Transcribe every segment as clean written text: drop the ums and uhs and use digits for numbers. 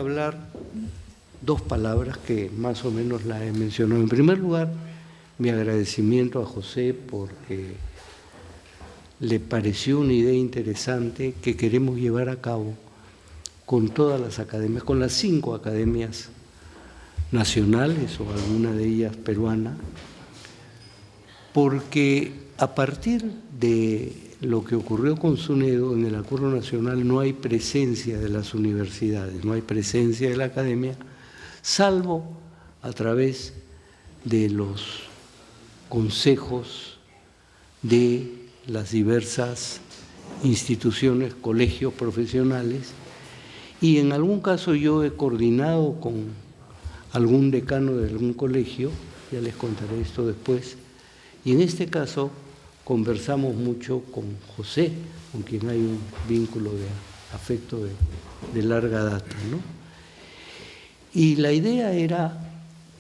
hablar dos palabras que más o menos las he mencionado. En primer lugar, mi agradecimiento a José porque le pareció una idea interesante que queremos llevar a cabo con todas las academias, con las 5 academias nacionales o alguna de ellas peruana, porque a partir de lo que ocurrió con SUNEDO en el Acuerdo Nacional no hay presencia de las universidades, no hay presencia de la academia, salvo a través de los consejos de las diversas instituciones, colegios profesionales, y en algún caso yo he coordinado con algún decano de algún colegio, ya les contaré esto después, y en este caso conversamos mucho con José, con quien hay un vínculo de afecto de larga data, ¿no? Y la idea era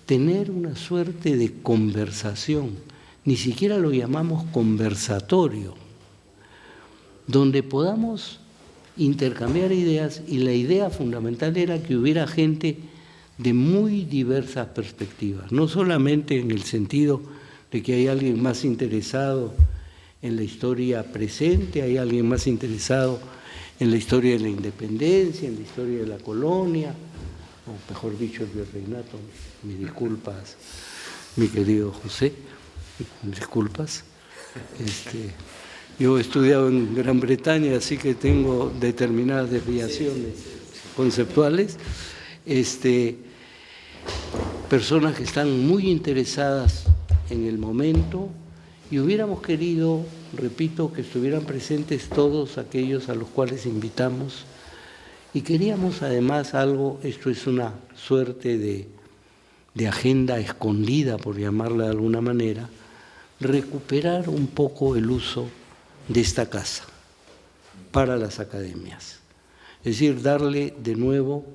tener una suerte de conversación, ni siquiera lo llamamos conversatorio, donde podamos intercambiar ideas, y la idea fundamental era que hubiera gente de muy diversas perspectivas, no solamente en el sentido de que hay alguien más interesado en la historia presente, hay alguien más interesado en la historia de la independencia, en la historia de la colonia, o mejor dicho, el virreinato. Mis disculpas, mi querido José, mis disculpas. Yo he estudiado en Gran Bretaña, así que tengo determinadas desviaciones conceptuales. Personas que están muy interesadas en el momento, y hubiéramos querido, repito, que estuvieran presentes todos aquellos a los cuales invitamos, y queríamos además algo, esto es una suerte de agenda escondida, por llamarla de alguna manera, recuperar un poco el uso de esta casa para las academias, es decir, darle de nuevo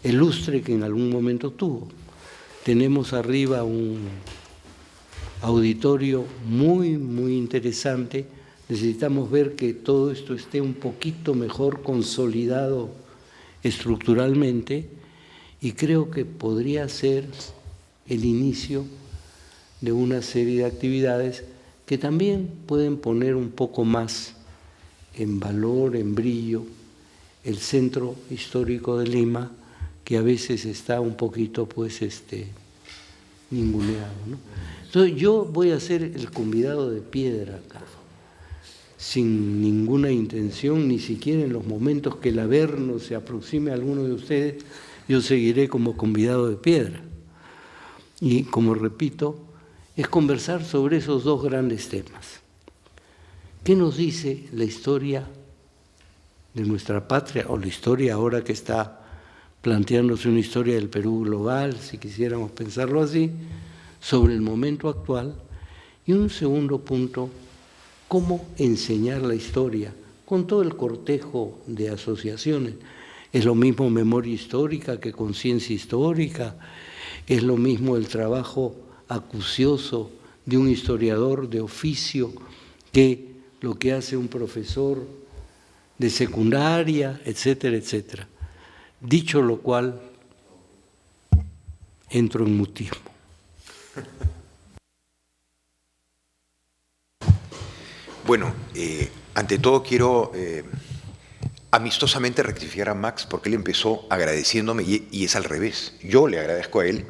el lustre que en algún momento tuvo. Tenemos arriba un auditorio muy, muy interesante. Necesitamos ver que todo esto esté un poquito mejor consolidado estructuralmente, y creo que podría ser el inicio de una serie de actividades que también pueden poner un poco más en valor, en brillo, el centro histórico de Lima, que a veces está un poquito pues ninguneado, ¿no? Entonces yo voy a ser el convidado de piedra acá, sin ninguna intención, ni siquiera en los momentos que el Averno se aproxime a alguno de ustedes, yo seguiré como convidado de piedra. Y como repito, es conversar sobre esos dos grandes temas. ¿Qué nos dice la historia de nuestra patria, o la historia ahora que está planteándose una historia del Perú global, si quisiéramos pensarlo así, sobre el momento actual? Y un segundo punto, cómo enseñar la historia con todo el cortejo de asociaciones. Es lo mismo memoria histórica que conciencia histórica, es lo mismo el trabajo acucioso de un historiador de oficio que lo que hace un profesor de secundaria, etcétera, etcétera. Dicho lo cual, entro en mutismo. Bueno, ante todo quiero amistosamente rectificar a Max, porque él empezó agradeciéndome y es al revés. Yo le agradezco a él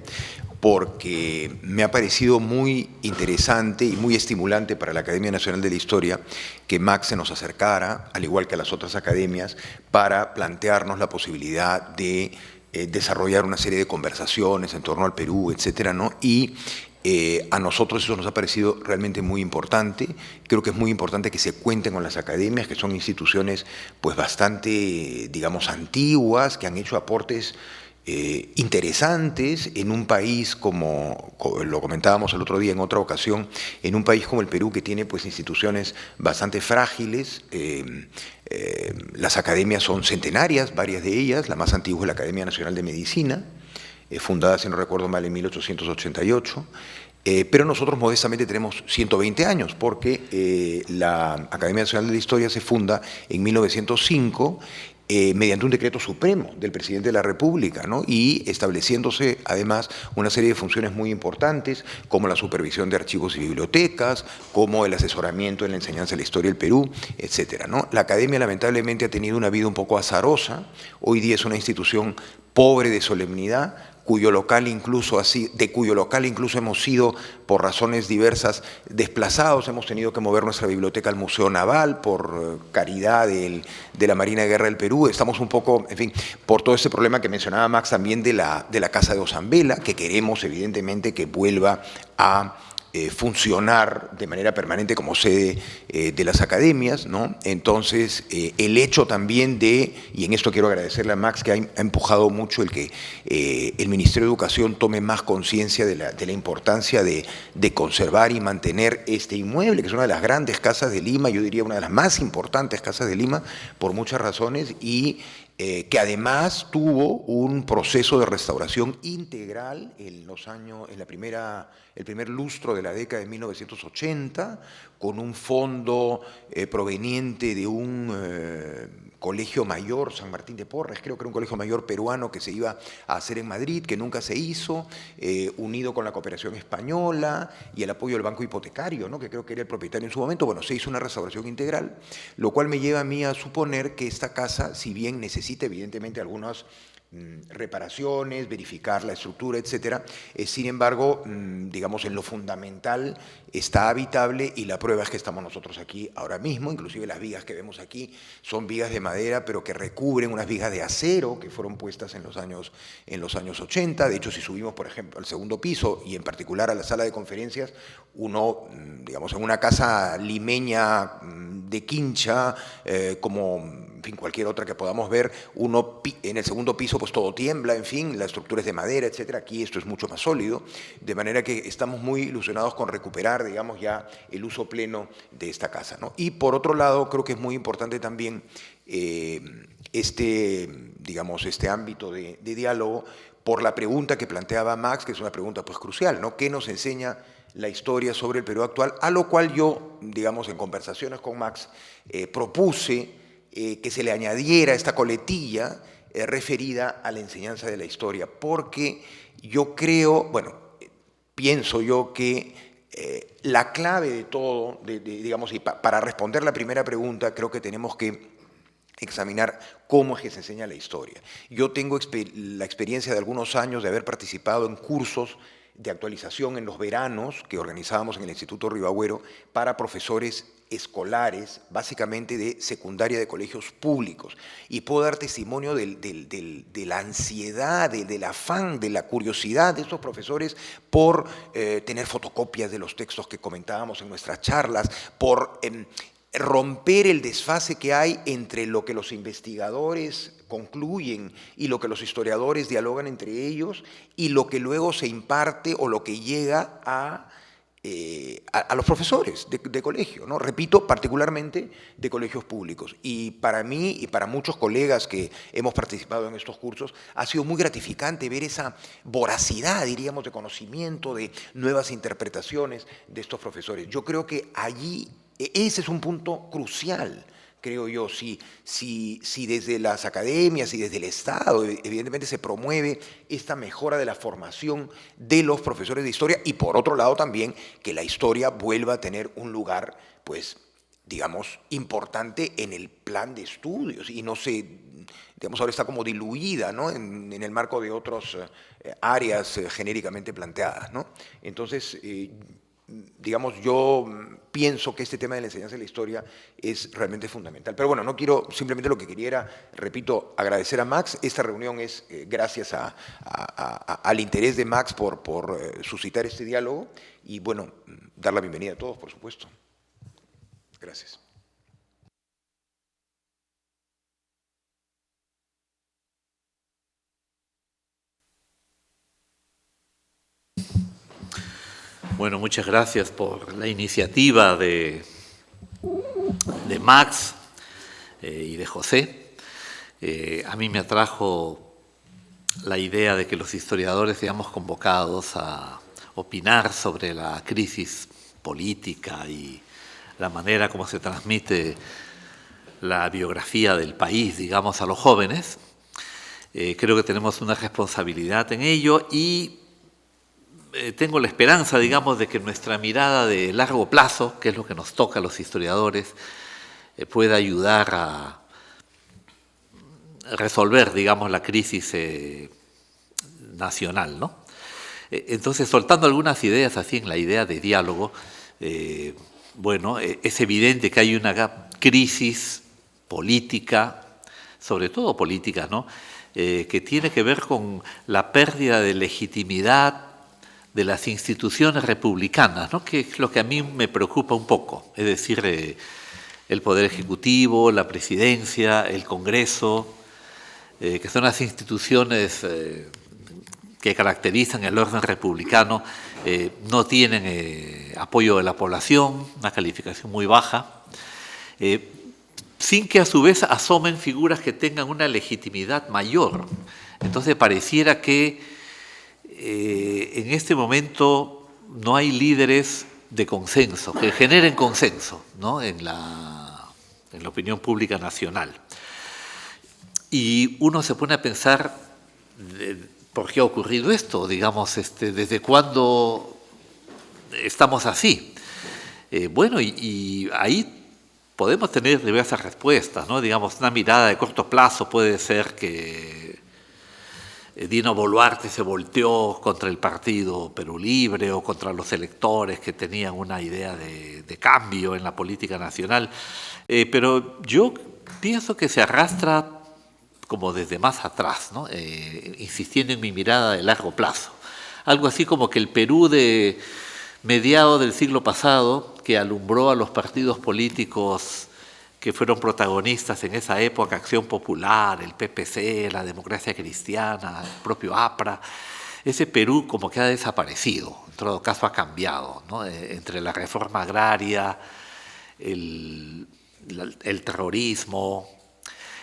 porque me ha parecido muy interesante y muy estimulante para la Academia Nacional de la Historia que Max se nos acercara, al igual que a las otras academias, para plantearnos la posibilidad de desarrollar una serie de conversaciones en torno al Perú, etcétera, ¿no? Y a nosotros eso nos ha parecido realmente muy importante. Creo que es muy importante que se cuenten con las academias, que son instituciones pues bastante, digamos, antiguas, que han hecho aportes interesantes en un país como lo comentábamos el otro día en otra ocasión, en un país como el Perú, que tiene pues instituciones bastante frágiles. Las academias son centenarias, varias de ellas. La más antigua es la Academia Nacional de Medicina, fundada, si no recuerdo mal, en 1888, pero nosotros modestamente tenemos 120 años, porque la Academia Nacional de la Historia se funda en 1905, mediante un decreto supremo del presidente de la República, ¿no? Y estableciéndose además una serie de funciones muy importantes, como la supervisión de archivos y bibliotecas, como el asesoramiento en la enseñanza de la historia del Perú, etcétera, ¿no? La academia lamentablemente ha tenido una vida un poco azarosa, hoy día es una institución pobre de solemnidad, de cuyo local incluso hemos sido, por razones diversas, desplazados. Hemos tenido que mover nuestra biblioteca al Museo Naval por caridad de la Marina de Guerra del Perú. Estamos un poco, en fin, por todo este problema que mencionaba Max también de la Casa de Ozambela, que queremos evidentemente que vuelva a funcionar de manera permanente como sede de las academias, ¿no? Entonces, el hecho también de, y en esto quiero agradecerle a Max, que ha empujado mucho el que el Ministerio de Educación tome más conciencia de la importancia de conservar y mantener este inmueble, que es una de las grandes casas de Lima, yo diría una de las más importantes casas de Lima, por muchas razones, y que además tuvo un proceso de restauración integral en el primer lustro de la década de 1980, con un fondo proveniente de un colegio mayor, San Martín de Porres, creo que era un colegio mayor peruano que se iba a hacer en Madrid, que nunca se hizo, unido con la cooperación española y el apoyo del Banco Hipotecario, ¿no? Que creo que era el propietario en su momento. Bueno, se hizo una restauración integral, lo cual me lleva a mí a suponer que esta casa, si bien necesita evidentemente algunas reparaciones, verificar la estructura, etcétera, sin embargo, digamos, en lo fundamental está habitable, y la prueba es que estamos nosotros aquí ahora mismo. Inclusive las vigas que vemos aquí son vigas de madera, pero que recubren unas vigas de acero que fueron puestas en los años 80. De hecho, si subimos, por ejemplo, al segundo piso y en particular a la sala de conferencias, uno, digamos, en una casa limeña de quincha, como en fin, cualquier otra que podamos ver, uno en el segundo piso pues todo tiembla, en fin, la estructura es de madera, etcétera. Aquí esto es mucho más sólido, de manera que estamos muy ilusionados con recuperar, digamos, ya el uso pleno de esta casa, ¿no? Y por otro lado, creo que es muy importante también digamos, este ámbito de diálogo, por la pregunta que planteaba Max, que es una pregunta pues crucial, ¿no? ¿Qué nos enseña la historia sobre el Perú actual? A lo cual yo, digamos, en conversaciones con Max, propuse que se le añadiera esta coletilla referida a la enseñanza de la historia, porque yo creo, bueno, pienso yo que la clave de todo, digamos, y para responder la primera pregunta, creo que tenemos que examinar cómo es que se enseña la historia. Yo tengo la experiencia de algunos años de haber participado en cursos de actualización en los veranos que organizábamos en el Instituto Ribagüero para profesores escolares, básicamente de secundaria de colegios públicos. Y puedo dar testimonio de la ansiedad, del afán, de la curiosidad de estos profesores por tener fotocopias de los textos que comentábamos en nuestras charlas, por romper el desfase que hay entre lo que los investigadores concluyen y lo que los historiadores dialogan entre ellos, y lo que luego se imparte o lo que llega a los profesores de colegio, ¿no? Repito, particularmente de colegios públicos. Y para mí y para muchos colegas que hemos participado en estos cursos, ha sido muy gratificante ver esa voracidad, diríamos, de conocimiento, de nuevas interpretaciones de estos profesores. Yo creo que allí ese es un punto crucial, creo yo, si desde las academias y desde el Estado, evidentemente, se promueve esta mejora de la formación de los profesores de historia, y por otro lado también que la historia vuelva a tener un lugar, pues, digamos, importante en el plan de estudios, y no se, digamos, ahora está como diluida, ¿no? en el marco de otras áreas genéricamente planteadas, ¿no? Entonces, digamos, yo pienso que este tema de la enseñanza de la historia es realmente fundamental. Pero bueno, no quiero, simplemente lo que quería era, repito, agradecer a Max. Esta reunión es gracias al interés de Max por suscitar este diálogo, y bueno, dar la bienvenida a todos, por supuesto. Gracias. Bueno, muchas gracias por la iniciativa de Max y de José. A mí me atrajo la idea de que los historiadores seamos convocados a opinar sobre la crisis política y la manera como se transmite la biografía del país, digamos, a los jóvenes. Creo que tenemos una responsabilidad en ello y tengo la esperanza, digamos, de que nuestra mirada de largo plazo, que es lo que nos toca a los historiadores, pueda ayudar a resolver, digamos, la crisis nacional, ¿no? Entonces, soltando algunas ideas así en la idea de diálogo, bueno, es evidente que hay una crisis política, sobre todo política, ¿no? Que tiene que ver con la pérdida de legitimidad de las instituciones republicanas, ¿no? Que es lo que a mí me preocupa un poco, es decir, el Poder Ejecutivo, la Presidencia, el Congreso, que son las instituciones que caracterizan el orden republicano, no tienen apoyo de la población, una calificación muy baja, sin que a su vez asomen figuras que tengan una legitimidad mayor. Entonces pareciera que en este momento no hay líderes de consenso, que generen consenso, ¿no? en la opinión pública nacional. Y uno se pone a pensar por qué ha ocurrido esto, digamos, desde cuándo estamos así. Bueno, y ahí podemos tener diversas respuestas, ¿no? Digamos, una mirada de corto plazo puede ser que Dino Boluarte se volteó contra el partido Perú Libre o contra los electores que tenían una idea de cambio en la política nacional, pero yo pienso que se arrastra como desde más atrás, ¿no? Insistiendo en mi mirada de largo plazo. Algo así como que el Perú de mediados del siglo pasado, que alumbró a los partidos políticos que fueron protagonistas en esa época, Acción Popular, el PPC, la Democracia Cristiana, el propio APRA, ese Perú como que ha desaparecido, en todo caso ha cambiado, ¿no? Entre la reforma agraria, el terrorismo,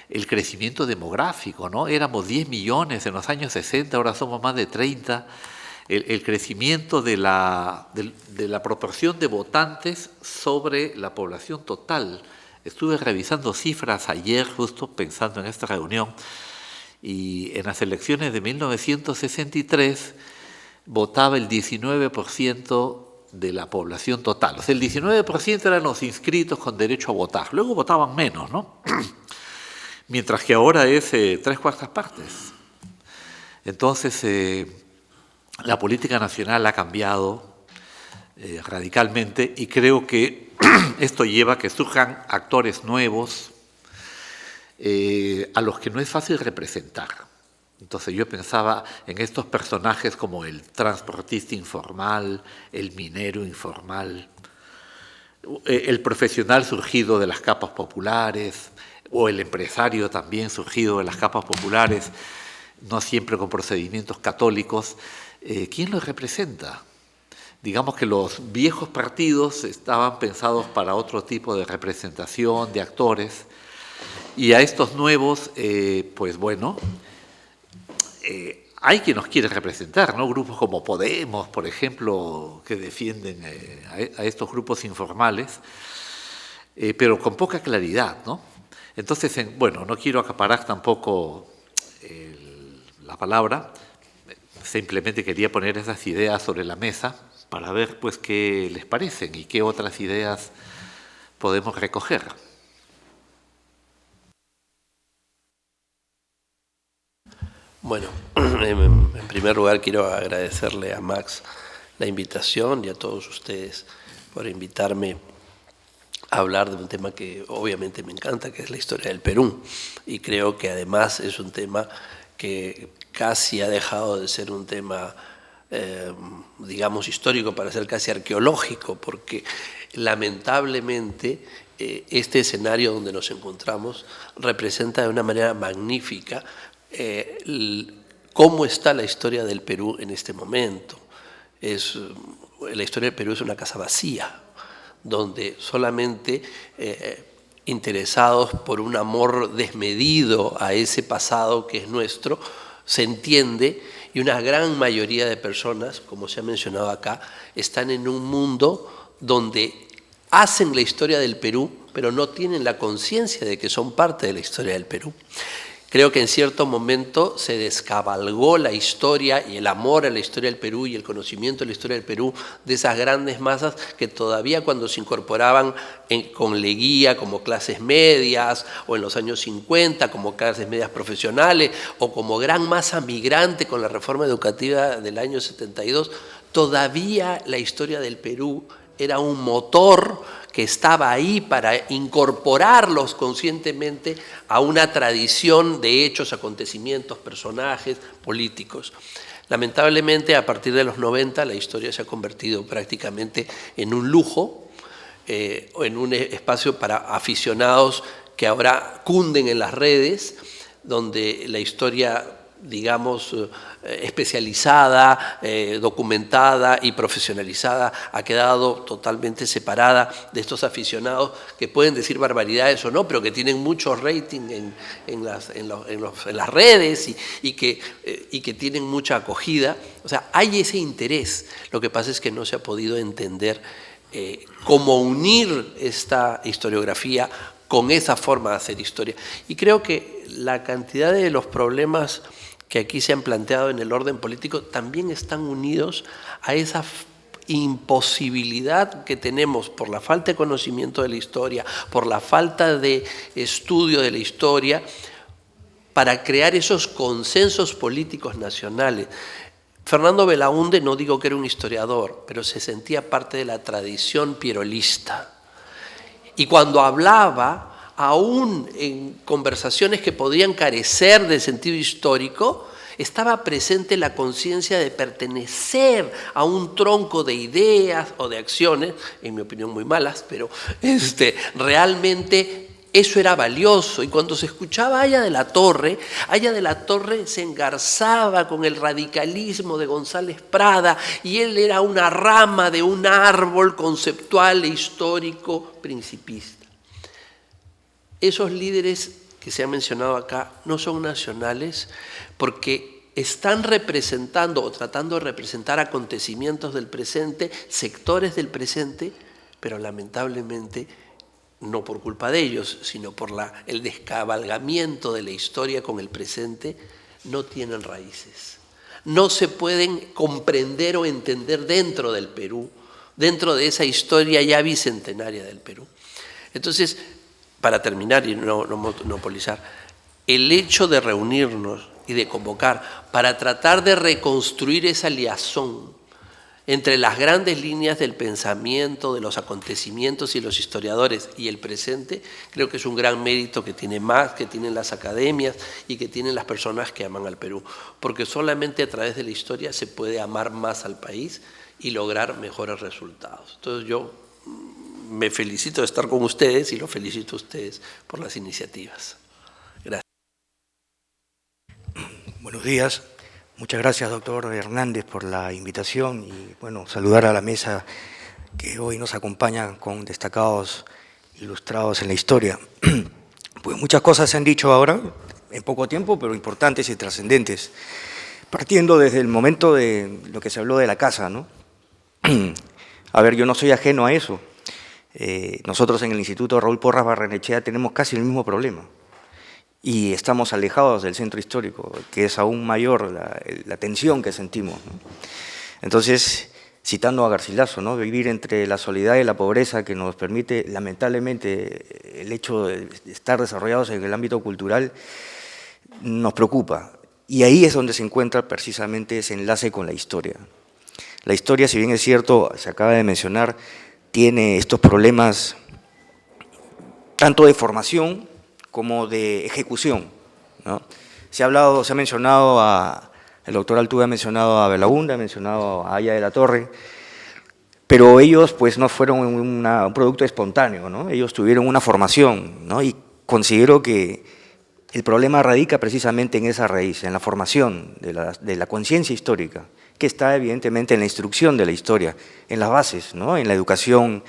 el crecimiento demográfico, ¿no? Éramos 10 millones en los años 60, ahora somos más de 30. El crecimiento de la proporción de votantes sobre la población total. Estuve revisando cifras ayer, justo pensando en esta reunión, y en las elecciones de 1963 votaba el 19% de la población total. O sea, el 19% eran los inscritos con derecho a votar. Luego votaban menos, ¿no? Mientras que ahora es 3/4 partes. Entonces, la política nacional ha cambiado radicalmente y creo que esto lleva a que surjan actores nuevos a los que no es fácil representar. Entonces yo pensaba en estos personajes como el transportista informal, el minero informal, el profesional surgido de las capas populares o el empresario también surgido de las capas populares, no siempre con procedimientos católicos. ¿Quién los representa? Digamos que los viejos partidos estaban pensados para otro tipo de representación, de actores, y a estos nuevos, pues bueno, hay quien nos quiere representar, ¿no? Grupos como Podemos, por ejemplo, que defienden a estos grupos informales, pero con poca claridad, ¿no? Entonces, bueno, no quiero acaparar tampoco la palabra, simplemente quería poner esas ideas sobre la mesa para ver pues qué les parecen y qué otras ideas podemos recoger. Bueno, en primer lugar quiero agradecerle a Max la invitación y a todos ustedes por invitarme a hablar de un tema que obviamente me encanta, que es la historia del Perú. Y creo que además es un tema que casi ha dejado de ser un tema, digamos, histórico para ser casi arqueológico, porque lamentablemente este escenario donde nos encontramos representa de una manera magnífica cómo está la historia del Perú en este momento. La historia del Perú es una casa vacía, donde solamente interesados por un amor desmedido a ese pasado que es nuestro, se entiende, y una gran mayoría de personas, como se ha mencionado acá, están en un mundo donde hacen la historia del Perú pero no tienen la conciencia de que son parte de la historia del Perú. Creo que en cierto momento se descabalgó la historia y el amor a la historia del Perú y el conocimiento de la historia del Perú de esas grandes masas que todavía cuando se incorporaban con Leguía como clases medias o en los años 50 como clases medias profesionales o como gran masa migrante con la reforma educativa del año 72, todavía la historia del Perú era un motor que estaba ahí para incorporarlos conscientemente a una tradición de hechos, acontecimientos, personajes, políticos. Lamentablemente, a partir de los 90, la historia se ha convertido prácticamente en un lujo, en un espacio para aficionados que ahora cunden en las redes, donde la historia, digamos, especializada, documentada y profesionalizada ha quedado totalmente separada de estos aficionados que pueden decir barbaridades o no, pero que tienen mucho rating en las redes y que tienen mucha acogida. O sea, hay ese interés. Lo que pasa es que no se ha podido entender cómo unir esta historiografía con esa forma de hacer historia. Y creo que la cantidad de los problemas que aquí se han planteado en el orden político también están unidos a esa imposibilidad que tenemos por la falta de conocimiento de la historia, por la falta de estudio de la historia, para crear esos consensos políticos nacionales. Fernando Belaúnde, no digo que era un historiador, pero se sentía parte de la tradición pierolista. Y cuando hablaba, aún en conversaciones que podían carecer de sentido histórico, estaba presente la conciencia de pertenecer a un tronco de ideas o de acciones, en mi opinión muy malas, pero realmente eso era valioso. Y cuando se escuchaba Aya de la Torre se engarzaba con el radicalismo de González Prada y él era una rama de un árbol conceptual e histórico principista. Esos líderes que se han mencionado acá no son nacionales porque están representando o tratando de representar acontecimientos del presente, sectores del presente, pero lamentablemente no por culpa de ellos, sino por el descabalgamiento de la historia con el presente, no tienen raíces. No se pueden comprender o entender dentro del Perú, dentro de esa historia ya bicentenaria del Perú. Entonces, para terminar y no monopolizar, el hecho de reunirnos y de convocar para tratar de reconstruir esa liazón entre las grandes líneas del pensamiento, de los acontecimientos y los historiadores y el presente, creo que es un gran mérito que tiene más, que tienen las academias y que tienen las personas que aman al Perú, porque solamente a través de la historia se puede amar más al país y lograr mejores resultados. Entonces yo me felicito de estar con ustedes y los felicito a ustedes por las iniciativas. Gracias. Buenos días. Muchas gracias, doctor Hernández, por la invitación y, bueno, saludar a la mesa que hoy nos acompaña con destacados ilustrados en la historia. Pues muchas cosas se han dicho ahora, en poco tiempo, pero importantes y trascendentes. Partiendo desde el momento de lo que se habló de la casa, ¿no? A ver, yo no soy ajeno a eso. Nosotros en el Instituto Raúl Porras Barrenechea tenemos casi el mismo problema. Y estamos alejados del centro histórico, que es aún mayor la tensión que sentimos, ¿no? Entonces, citando a Garcilaso, ¿no? Vivir entre la soledad y la pobreza que nos permite, lamentablemente, el hecho de estar desarrollados en el ámbito cultural, nos preocupa. Y ahí es donde se encuentra precisamente ese enlace con la historia. La historia, si bien es cierto, se acaba de mencionar, tiene estos problemas tanto de formación como de ejecución, ¿no? Se ha mencionado el doctor Altuve ha mencionado a Belaúnde, ha mencionado a Aya de la Torre, pero ellos pues no fueron un producto espontáneo, ¿no? Ellos tuvieron una formación, ¿no? Y considero que el problema radica precisamente en esa raíz, en la formación de la conciencia histórica, que está evidentemente en la instrucción de la historia, en las bases, ¿no? En la educación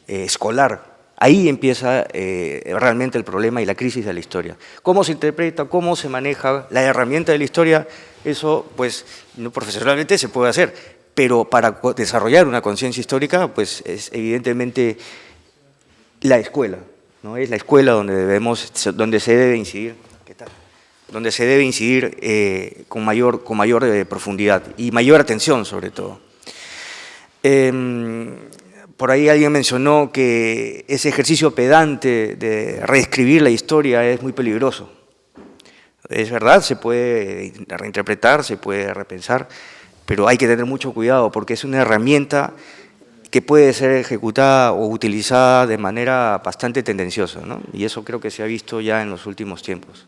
escolar. Ahí empieza realmente el problema y la crisis de la historia. ¿Cómo se interpreta, cómo se maneja la herramienta de la historia? Eso, pues, no profesionalmente se puede hacer, pero para desarrollar una conciencia histórica, pues, es evidentemente la escuela, ¿no? Es la escuela donde se debe incidir, ¿qué tal? Donde se debe incidir con mayor profundidad y mayor atención, sobre todo. Por ahí alguien mencionó que ese ejercicio pedante de reescribir la historia es muy peligroso. Es verdad, se puede reinterpretar, se puede repensar, pero hay que tener mucho cuidado porque es una herramienta que puede ser ejecutada o utilizada de manera bastante tendenciosa, ¿no? Y eso creo que se ha visto ya en los últimos tiempos.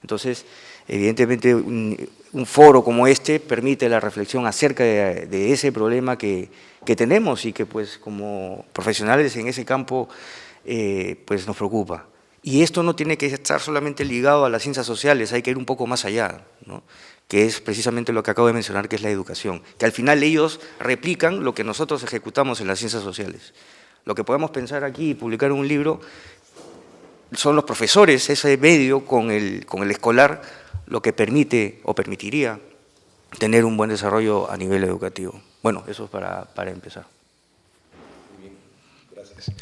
Entonces, evidentemente, un foro como este permite la reflexión acerca de ese problema que tenemos y que, pues, como profesionales en ese campo, pues, nos preocupa. Y esto no tiene que estar solamente ligado a las ciencias sociales, hay que ir un poco más allá, ¿no? Que es precisamente lo que acabo de mencionar, que es la educación, que al final ellos replican lo que nosotros ejecutamos en las ciencias sociales. Lo que podemos pensar aquí y publicar un libro son los profesores, ese medio con el escolar, lo que permite o permitiría tener un buen desarrollo a nivel educativo. Bueno, eso es para empezar. Muy bien, gracias.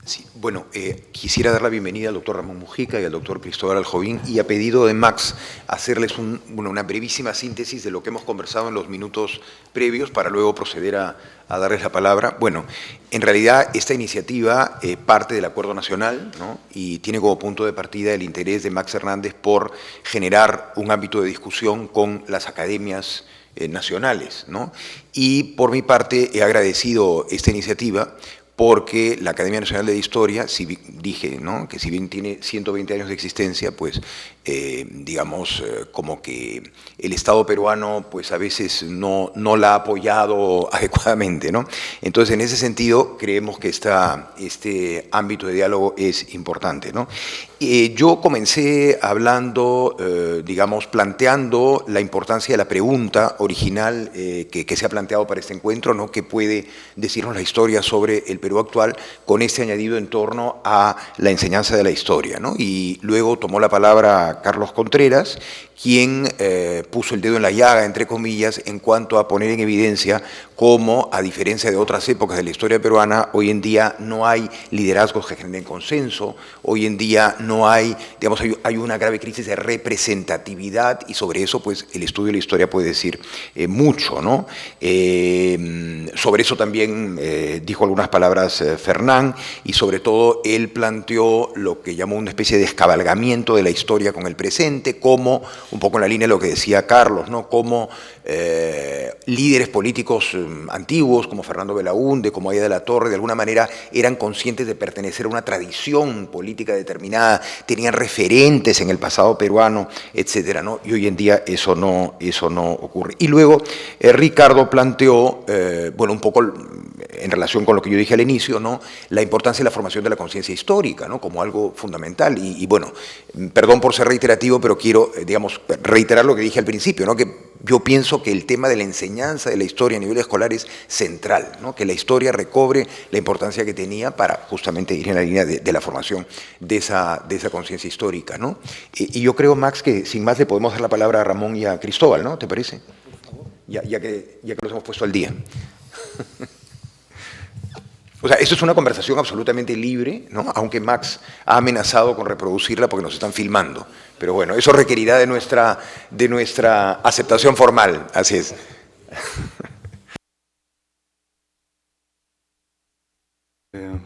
Sí, bueno, quisiera dar la bienvenida al doctor Ramón Mujica y al doctor Cristóbal Aljovín y a pedido de Max hacerles una brevísima síntesis de lo que hemos conversado en los minutos previos para luego proceder a darles la palabra. Bueno, en realidad esta iniciativa parte del Acuerdo Nacional, ¿no? Y tiene como punto de partida el interés de Max Hernández por generar un ámbito de discusión con las academias nacionales, ¿no? Y por mi parte he agradecido esta iniciativa porque la Academia Nacional de Historia, dije, ¿no?, que si bien tiene 120 años de existencia, pues digamos, como que el Estado peruano pues a veces no la ha apoyado adecuadamente, ¿no? Entonces, en ese sentido, creemos que este ámbito de diálogo es importante, ¿no? Yo comencé hablando, digamos, planteando la importancia de la pregunta original que se ha planteado para este encuentro, ¿no?, que puede decirnos la historia sobre el Perú actual, con este añadido en torno a la enseñanza de la historia, ¿no? Y luego tomó la palabra Carlos Contreras, quien puso el dedo en la llaga, entre comillas, en cuanto a poner en evidencia cómo, a diferencia de otras épocas de la historia peruana, hoy en día no hay liderazgos que generen consenso, hoy en día no hay, digamos, hay una grave crisis de representatividad y sobre eso, pues, el estudio de la historia puede decir mucho, ¿no? Sobre eso también dijo algunas palabras Fernán y sobre todo él planteó lo que llamó una especie de descabalgamiento de la historia con el presente, como un poco en la línea de lo que decía Carlos, ¿no?, como líderes políticos antiguos como Fernando Belaúnde, como Aya de la Torre, de alguna manera eran conscientes de pertenecer a una tradición política determinada, tenían referentes en el pasado peruano, etcétera, ¿no? Y hoy en día eso no ocurre. Y luego Ricardo planteó, bueno, un poco en relación con lo que yo dije al inicio, ¿no?, la importancia de la formación de la conciencia histórica, ¿no?, como algo fundamental. Y bueno, perdón por ser reiterativo, pero quiero, digamos, reiterar lo que dije al principio, ¿no?, que yo pienso que el tema de la enseñanza de la historia a nivel escolar es central, ¿no?, que la historia recobre la importancia que tenía para justamente ir en la línea de la formación de esa conciencia histórica, ¿no? Y yo creo, Max, que sin más le podemos dar la palabra a Ramón y a Cristóbal, ¿no? ¿Te parece? Ya que los hemos puesto al día. O sea, esto es una conversación absolutamente libre, ¿no?, aunque Max ha amenazado con reproducirla porque nos están filmando. Pero bueno, eso requerirá de nuestra aceptación formal, así es.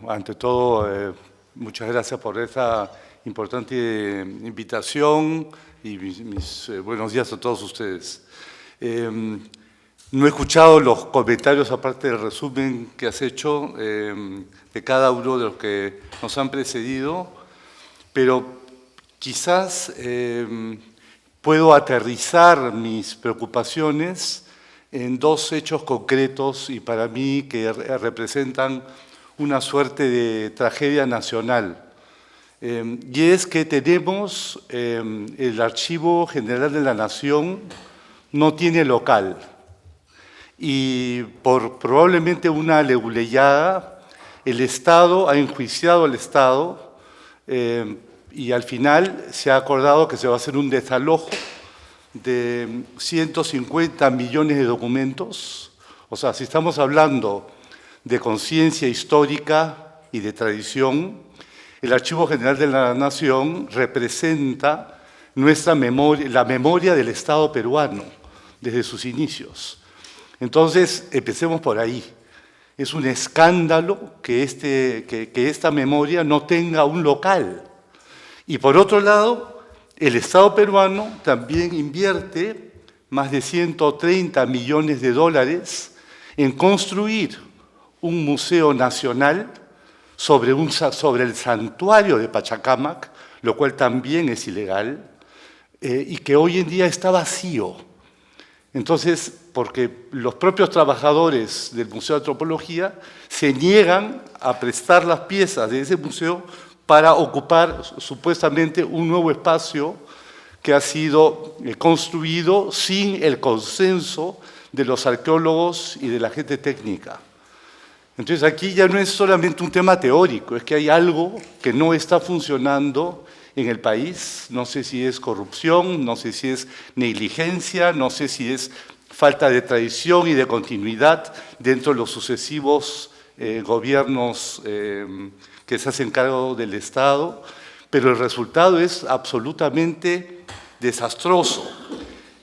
Ante todo, muchas gracias por esta importante invitación y mis buenos días a todos ustedes. No he escuchado los comentarios, aparte del resumen que has hecho, de cada uno de los que nos han precedido, pero quizás puedo aterrizar mis preocupaciones en dos hechos concretos y para mí que representan una suerte de tragedia nacional. Y es que tenemos el Archivo General de la Nación no tiene local. Y por probablemente una leguleyada, el Estado ha enjuiciado al Estado y al final se ha acordado que se va a hacer un desalojo de 150 millones de documentos. O sea, si estamos hablando de conciencia histórica, y de tradición, el Archivo General de la Nación representa nuestra memoria, la memoria del Estado peruano desde sus inicios. Entonces, empecemos por ahí. Es un escándalo que esta memoria no tenga un local. Y por otro lado, el Estado peruano también invierte más de 130 millones de dólares en construir un museo nacional sobre el santuario de Pachacámac, lo cual también es ilegal, y que hoy en día está vacío. Entonces, porque los propios trabajadores del Museo de Antropología se niegan a prestar las piezas de ese museo para ocupar supuestamente un nuevo espacio que ha sido construido sin el consenso de los arqueólogos y de la gente técnica. Entonces aquí ya no es solamente un tema teórico, es que hay algo que no está funcionando en el país. No sé si es corrupción, no sé si es negligencia, no sé si es falta de tradición y de continuidad dentro de los sucesivos gobiernos que se hacen cargo del Estado, pero el resultado es absolutamente desastroso.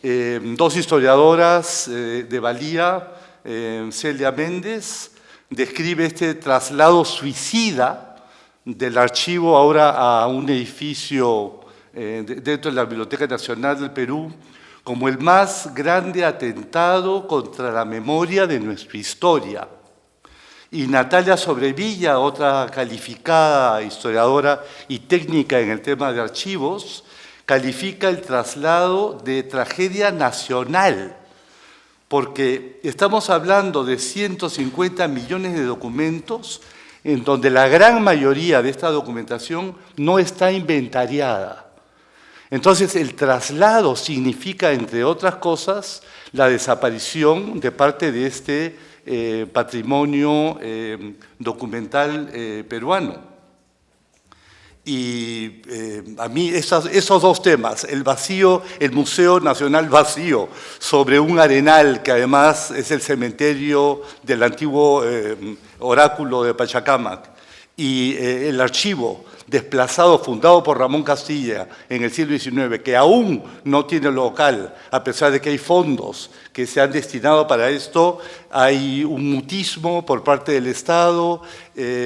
Dos historiadoras de valía, Celia Méndez, describe este traslado suicida del archivo ahora a un edificio dentro de la Biblioteca Nacional del Perú como el más grande atentado contra la memoria de nuestra historia. Y Natalia Sobrevilla, otra calificada historiadora y técnica en el tema de archivos, califica el traslado de tragedia nacional, porque estamos hablando de 150 millones de documentos en donde la gran mayoría de esta documentación no está inventariada. Entonces, el traslado significa, entre otras cosas, la desaparición de parte de este patrimonio documental peruano. Y a mí esos dos temas, el vacío, el Museo Nacional vacío, sobre un arenal que además es el cementerio del antiguo oráculo de Pachacámac, y el archivo desplazado, fundado por Ramón Castilla en el siglo XIX, que aún no tiene local, a pesar de que hay fondos que se han destinado para esto, hay un mutismo por parte del Estado,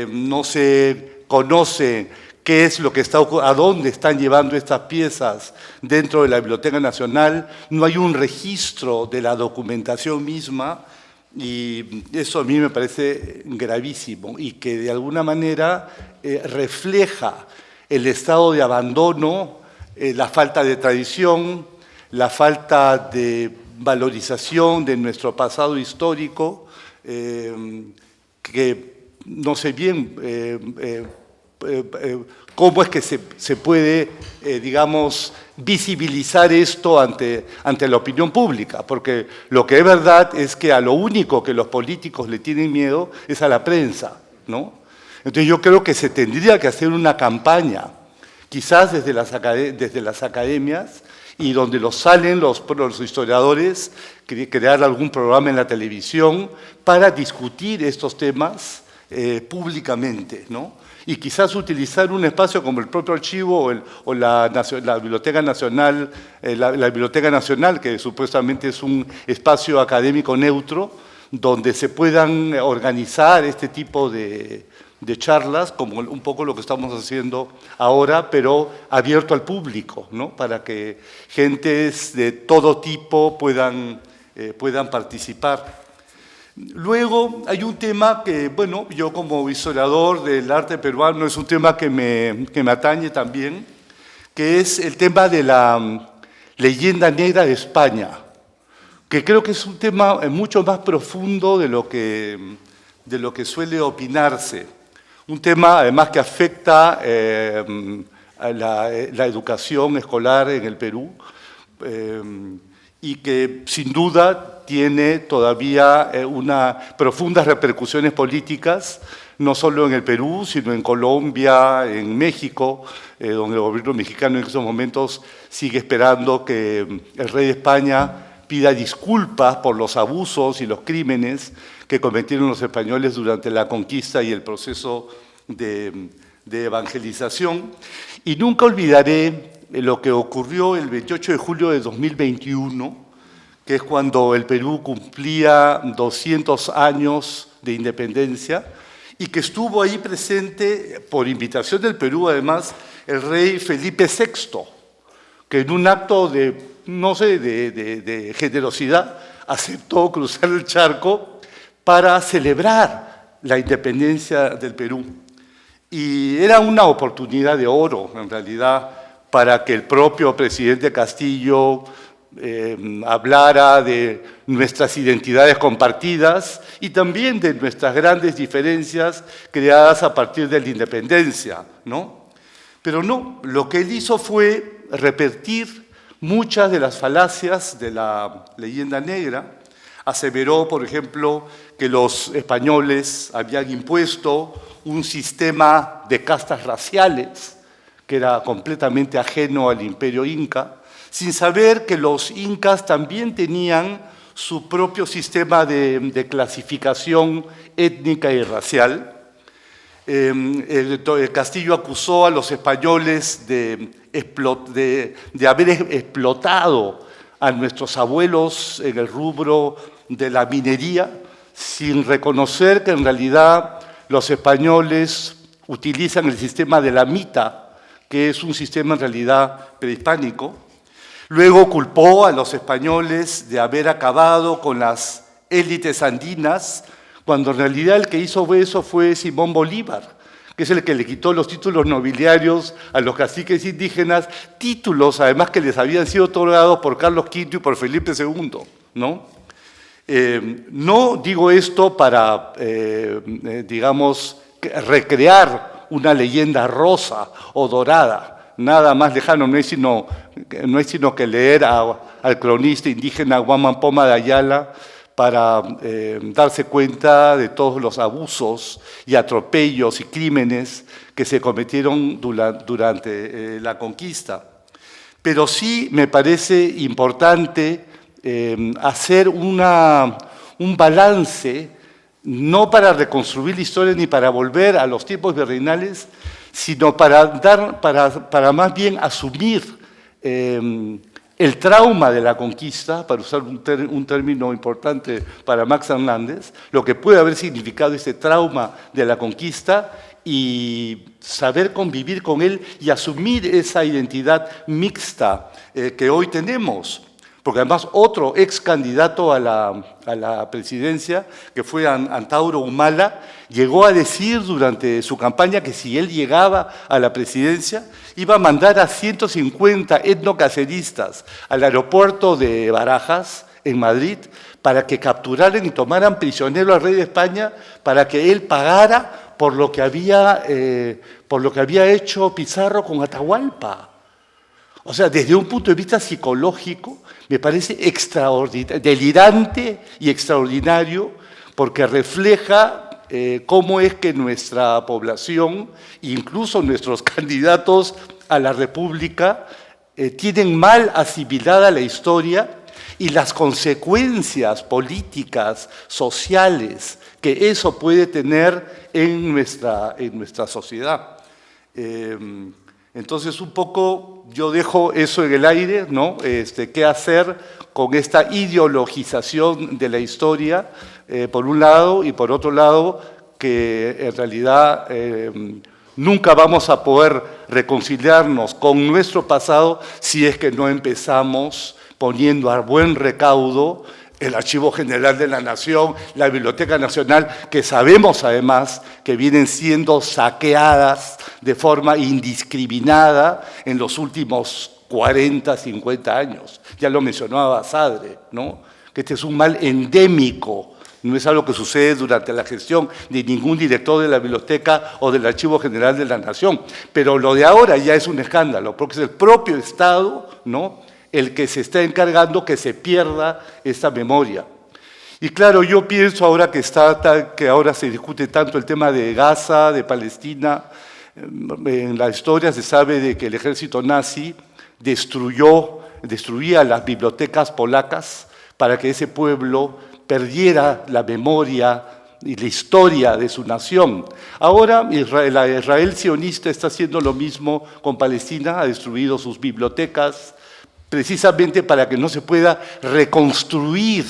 no se conoce qué es lo que está ocurriendo, a dónde están llevando estas piezas dentro de la Biblioteca Nacional, no hay un registro de la documentación misma, y eso a mí me parece gravísimo y que de alguna manera refleja el estado de abandono, la falta de tradición, la falta de valorización de nuestro pasado histórico, que no sé bien cómo es que se puede, digamos, visibilizar esto ante la opinión pública, porque lo que es verdad es que a lo único que los políticos le tienen miedo es a la prensa, ¿no? Entonces yo creo que se tendría que hacer una campaña, quizás desde las academias, y donde salen los historiadores, crear algún programa en la televisión para discutir estos temas públicamente, ¿no? Y quizás utilizar un espacio como el propio archivo o la Biblioteca Nacional, la Biblioteca Nacional, que supuestamente es un espacio académico neutro, donde se puedan organizar este tipo de charlas, como un poco lo que estamos haciendo ahora, pero abierto al público, ¿no? Para que gentes de todo tipo puedan participar. Luego hay un tema que, bueno, yo como historiador del arte peruano es un tema que me atañe también, que es el tema de la leyenda negra de España, que creo que es un tema mucho más profundo de lo que suele opinarse. Un tema además que afecta a la educación escolar en el Perú, y que sin duda tiene todavía profundas repercusiones políticas, no solo en el Perú, sino en Colombia, en México, donde el gobierno mexicano en esos momentos sigue esperando que el rey de España pida disculpas por los abusos y los crímenes que cometieron los españoles durante la conquista y el proceso de evangelización. Y nunca olvidaré lo que ocurrió el 28 de julio de 2021, que es cuando el Perú cumplía 200 años de independencia, y que estuvo ahí presente, por invitación del Perú además, el rey Felipe VI, que en un acto de, no sé, de generosidad, aceptó cruzar el charco para celebrar la independencia del Perú. Y era una oportunidad de oro, en realidad, para que el propio presidente Castillo hablara de nuestras identidades compartidas y también de nuestras grandes diferencias creadas a partir de la independencia, ¿no? Pero no, lo que él hizo fue repetir muchas de las falacias de la leyenda negra. Aseveró, por ejemplo, que los españoles habían impuesto un sistema de castas raciales que era completamente ajeno al imperio inca, sin saber que los incas también tenían su propio sistema de clasificación étnica y racial. El Castillo acusó a los españoles de haber explotado a nuestros abuelos en el rubro de la minería, sin reconocer que en realidad los españoles utilizan el sistema de la mita, que es un sistema en realidad prehispánico. Luego culpó a los españoles de haber acabado con las élites andinas, cuando en realidad el que hizo eso fue Simón Bolívar, que es el que le quitó los títulos nobiliarios a los caciques indígenas, títulos además que les habían sido otorgados por Carlos V y por Felipe II, ¿no? No digo esto para, digamos, recrear una leyenda rosa o dorada, nada más lejano, no hay sino que leer al cronista indígena Guamán Poma de Ayala para darse cuenta de todos los abusos y atropellos y crímenes que se cometieron durante la conquista. Pero sí me parece importante hacer un balance, no para reconstruir la historia ni para volver a los tiempos virreinales, sino para más bien asumir el trauma de la conquista, para usar un término importante para Max Hernández, lo que puede haber significado ese trauma de la conquista y saber convivir con él y asumir esa identidad mixta que hoy tenemos. Porque además otro ex candidato a la presidencia, que fue Antauro Humala, llegó a decir durante su campaña que si él llegaba a la presidencia, iba a mandar a 150 etnocaceristas al aeropuerto de Barajas, en Madrid, para que capturaran y tomaran prisionero al rey de España, para que él pagara por lo que había hecho Pizarro con Atahualpa. O sea, desde un punto de vista psicológico, me parece delirante y extraordinario, porque refleja cómo es que nuestra población, incluso nuestros candidatos a la República, tienen mal asimilada la historia y las consecuencias políticas, sociales, que eso puede tener en nuestra sociedad. Entonces, un poco yo dejo eso en el aire, ¿no? ¿Qué hacer con esta ideologización de la historia, por un lado, y por otro lado, que en realidad nunca vamos a poder reconciliarnos con nuestro pasado si es que no empezamos poniendo a buen recaudo el Archivo General de la Nación, la Biblioteca Nacional, que sabemos además que vienen siendo saqueadas de forma indiscriminada en los últimos 40, 50 años. Ya lo mencionaba Basadre, ¿no? Que este es un mal endémico, no es algo que sucede durante la gestión de ningún director de la biblioteca o del Archivo General de la Nación. Pero lo de ahora ya es un escándalo, porque es el propio Estado, ¿no?, el que se está encargando que se pierda esta memoria. Y claro, yo pienso ahora que ahora se discute tanto el tema de Gaza, de Palestina. En la historia se sabe de que el ejército nazi destruía las bibliotecas polacas para que ese pueblo perdiera la memoria y la historia de su nación. Ahora Israel sionista está haciendo lo mismo con Palestina, ha destruido sus bibliotecas, precisamente para que no se pueda reconstruir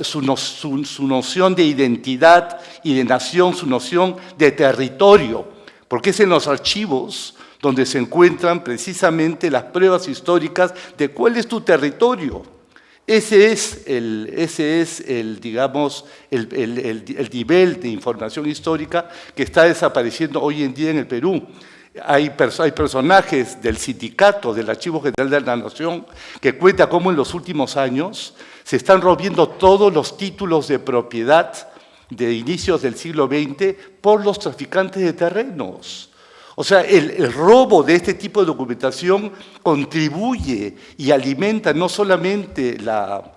su noción de identidad y de nación, su noción de territorio, porque es en los archivos donde se encuentran precisamente las pruebas históricas de cuál es tu territorio. Ese es el nivel de información histórica que está desapareciendo hoy en día en el Perú. Hay personajes del sindicato, del Archivo General de la Nación, que cuenta cómo en los últimos años se están rompiendo todos los títulos de propiedad de inicios del siglo XX por los traficantes de terrenos. O sea, el robo de este tipo de documentación contribuye y alimenta no solamente la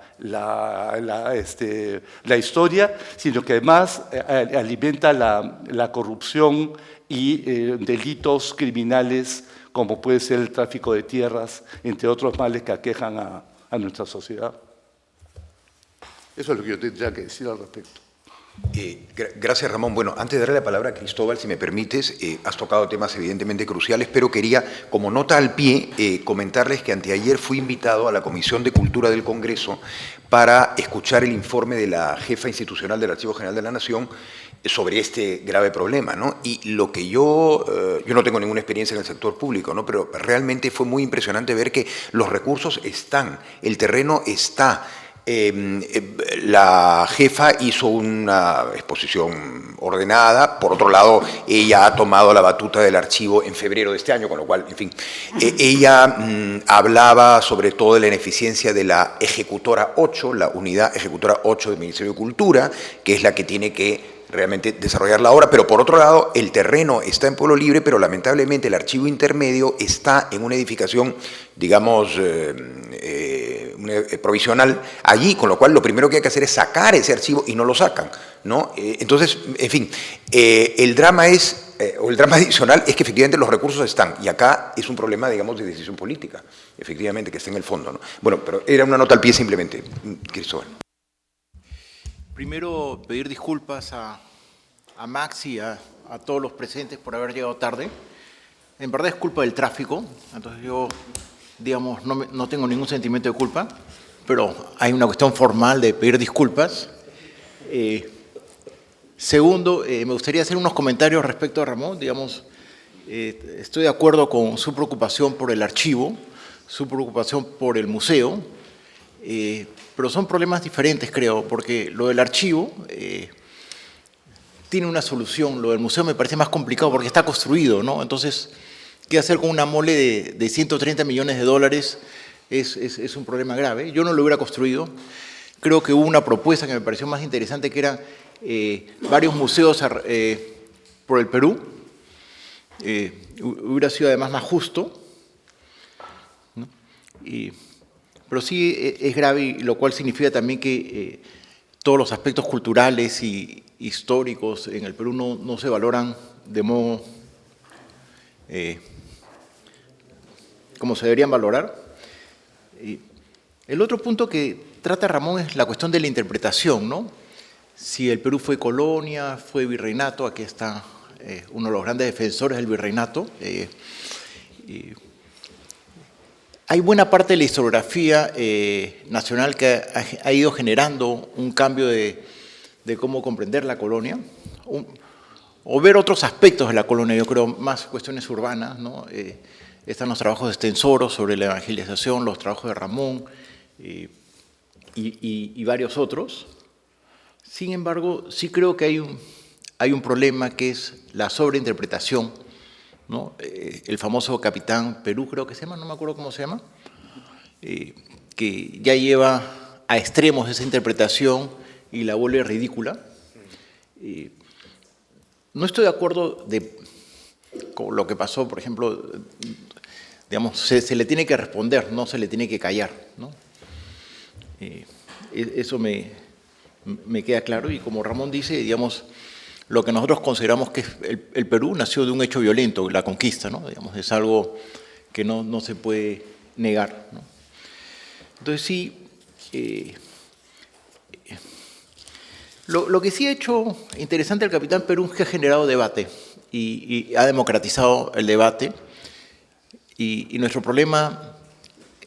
historia, sino que además alimenta la corrupción y delitos criminales como puede ser el tráfico de tierras, entre otros males que aquejan a nuestra sociedad. Eso es lo que yo tendría que decir al respecto. Gracias, Ramón. Bueno, antes de darle la palabra a Cristóbal, si me permites, has tocado temas evidentemente cruciales, pero quería, como nota al pie, comentarles que anteayer fui invitado a la Comisión de Cultura del Congreso para escuchar el informe de la jefa institucional del Archivo General de la Nación sobre este grave problema, ¿no? Y lo que yo no tengo ninguna experiencia en el sector público, ¿no? Pero realmente fue muy impresionante ver que los recursos están, el terreno está. La jefa hizo una exposición ordenada, por otro lado ella ha tomado la batuta del archivo en febrero de este año, con lo cual, en fin, ella hablaba sobre todo de la ineficiencia de la Ejecutora 8, la Unidad Ejecutora 8 del Ministerio de Cultura, que es la que tiene que realmente desarrollar la obra, pero por otro lado el terreno está en Pueblo Libre, pero lamentablemente el archivo intermedio está en una edificación, digamos, provisional allí, con lo cual lo primero que hay que hacer es sacar ese archivo y no lo sacan, ¿no? Entonces, en fin, el drama adicional es que efectivamente los recursos están, y acá es un problema, digamos, de decisión política, efectivamente, que está en el fondo, ¿no? Bueno, pero era una nota al pie simplemente, Cristóbal. Primero, pedir disculpas a Max y a todos los presentes por haber llegado tarde. En verdad es culpa del tráfico, entonces yo, digamos, no tengo ningún sentimiento de culpa, pero hay una cuestión formal de pedir disculpas. Segundo, me gustaría hacer unos comentarios respecto a Ramón. Digamos, estoy de acuerdo con su preocupación por el archivo, su preocupación por el museo, pero son problemas diferentes, creo, porque lo del archivo tiene una solución, lo del museo me parece más complicado porque está construido, ¿no? Entonces, ¿qué hacer con una mole de 130 millones de dólares? Es un problema grave. Yo no lo hubiera construido. Creo que hubo una propuesta que me pareció más interesante, que eran varios museos por el Perú. Hubiera sido además más justo, ¿no? Pero sí es grave, y lo cual significa también que todos los aspectos culturales y históricos en el Perú no se valoran de modo como se deberían valorar. El otro punto que trata Ramón es la cuestión de la interpretación, ¿no? Si el Perú fue colonia, fue virreinato, aquí está uno de los grandes defensores del virreinato. Hay buena parte de la historiografía nacional que ha ido generando un cambio de cómo comprender la colonia, o ver otros aspectos de la colonia, yo creo, más cuestiones urbanas, ¿no? Están los trabajos de Estensoro sobre la evangelización, los trabajos de Ramón y varios otros. Sin embargo, sí creo que hay un problema que es la sobreinterpretación, ¿no? El famoso Capitán Perú, creo que se llama, no me acuerdo cómo se llama, que ya lleva a extremos esa interpretación y la vuelve ridícula. No estoy de acuerdo con lo que pasó, por ejemplo, digamos, se le tiene que responder, no se le tiene que callar, ¿no? Eso me queda claro, y como Ramón dice, digamos, lo que nosotros consideramos que el Perú nació de un hecho violento, la conquista, ¿no? Digamos, es algo que no se puede negar, ¿no? Entonces sí, Lo que sí ha hecho interesante el Capitán Perú es que ha generado debate y ha democratizado el debate. Y nuestro problema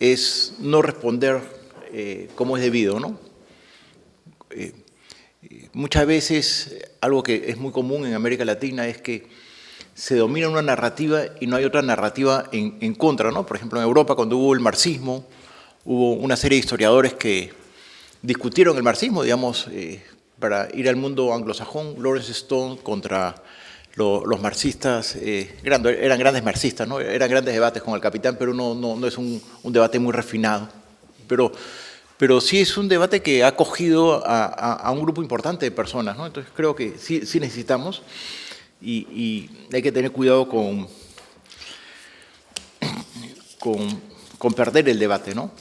es no responder como es debido, ¿no? Muchas veces, algo que es muy común en América Latina es que se domina una narrativa y no hay otra narrativa en contra, ¿no? Por ejemplo, en Europa, cuando hubo el marxismo, hubo una serie de historiadores que discutieron el marxismo, digamos, para ir al mundo anglosajón, Lawrence Stone contra los marxistas, eran grandes marxistas, ¿no? Eran grandes debates con el Capitán, pero no es un debate muy refinado. Pero sí es un debate que ha acogido a un grupo importante de personas, ¿no? Entonces creo que sí necesitamos y hay que tener cuidado con perder el debate, ¿no?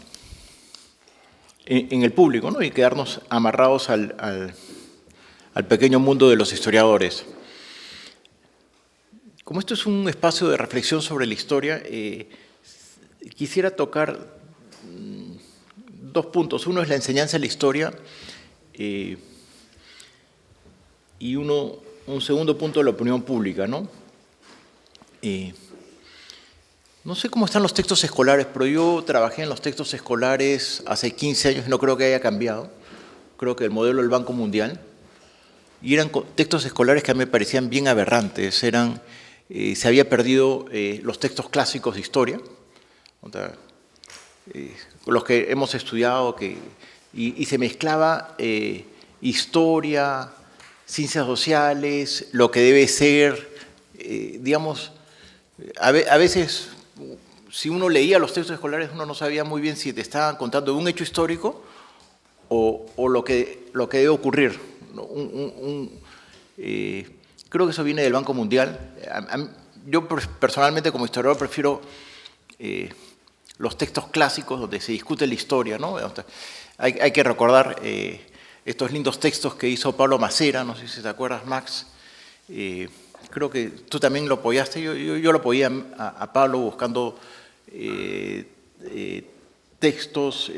En el público, ¿no? Y quedarnos amarrados al pequeño mundo de los historiadores. Como esto es un espacio de reflexión sobre la historia, quisiera tocar dos puntos. Uno es la enseñanza de la historia y un segundo punto de la opinión pública, ¿no? No sé cómo están los textos escolares, pero yo trabajé en los textos escolares hace 15 años y no creo que haya cambiado. Creo que el modelo del Banco Mundial. Y eran textos escolares que a mí me parecían bien aberrantes. Se había perdido los textos clásicos de historia, los que hemos estudiado, y se mezclaba historia, ciencias sociales, lo que debe ser, digamos, a veces, si uno leía los textos escolares, uno no sabía muy bien si te estaban contando un hecho histórico o lo que debe ocurrir. Creo que eso viene del Banco Mundial. Yo personalmente, como historiador, prefiero los textos clásicos donde se discute la historia, ¿no? Hay que recordar estos lindos textos que hizo Pablo Macera, no sé si te acuerdas, Max. Creo que tú también lo apoyaste. Yo lo apoyé a Pablo buscando textos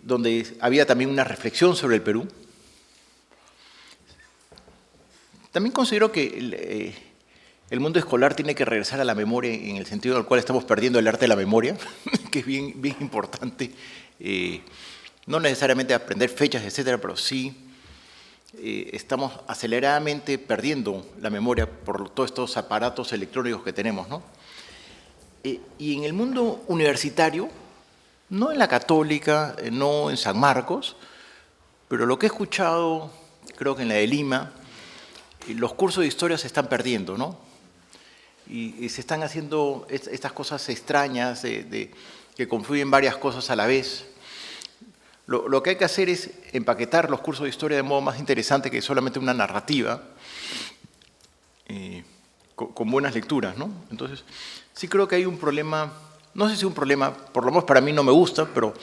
donde había también una reflexión sobre el Perú. También considero que el mundo escolar tiene que regresar a la memoria en el sentido en el cual estamos perdiendo el arte de la memoria, que es bien importante. No necesariamente aprender fechas, etcétera, pero sí estamos aceleradamente perdiendo la memoria por todos estos aparatos electrónicos que tenemos, ¿no? Y en el mundo universitario, no en la Católica, no en San Marcos, pero lo que he escuchado, creo que en la de Lima, los cursos de historia se están perdiendo, ¿no? Y se están haciendo estas cosas extrañas que confluyen varias cosas a la vez. Lo que hay que hacer es empaquetar los cursos de historia de modo más interesante que solamente una narrativa, con buenas lecturas, ¿no? Entonces, sí creo que hay un problema, no sé si un problema, por lo menos para mí no me gusta, pero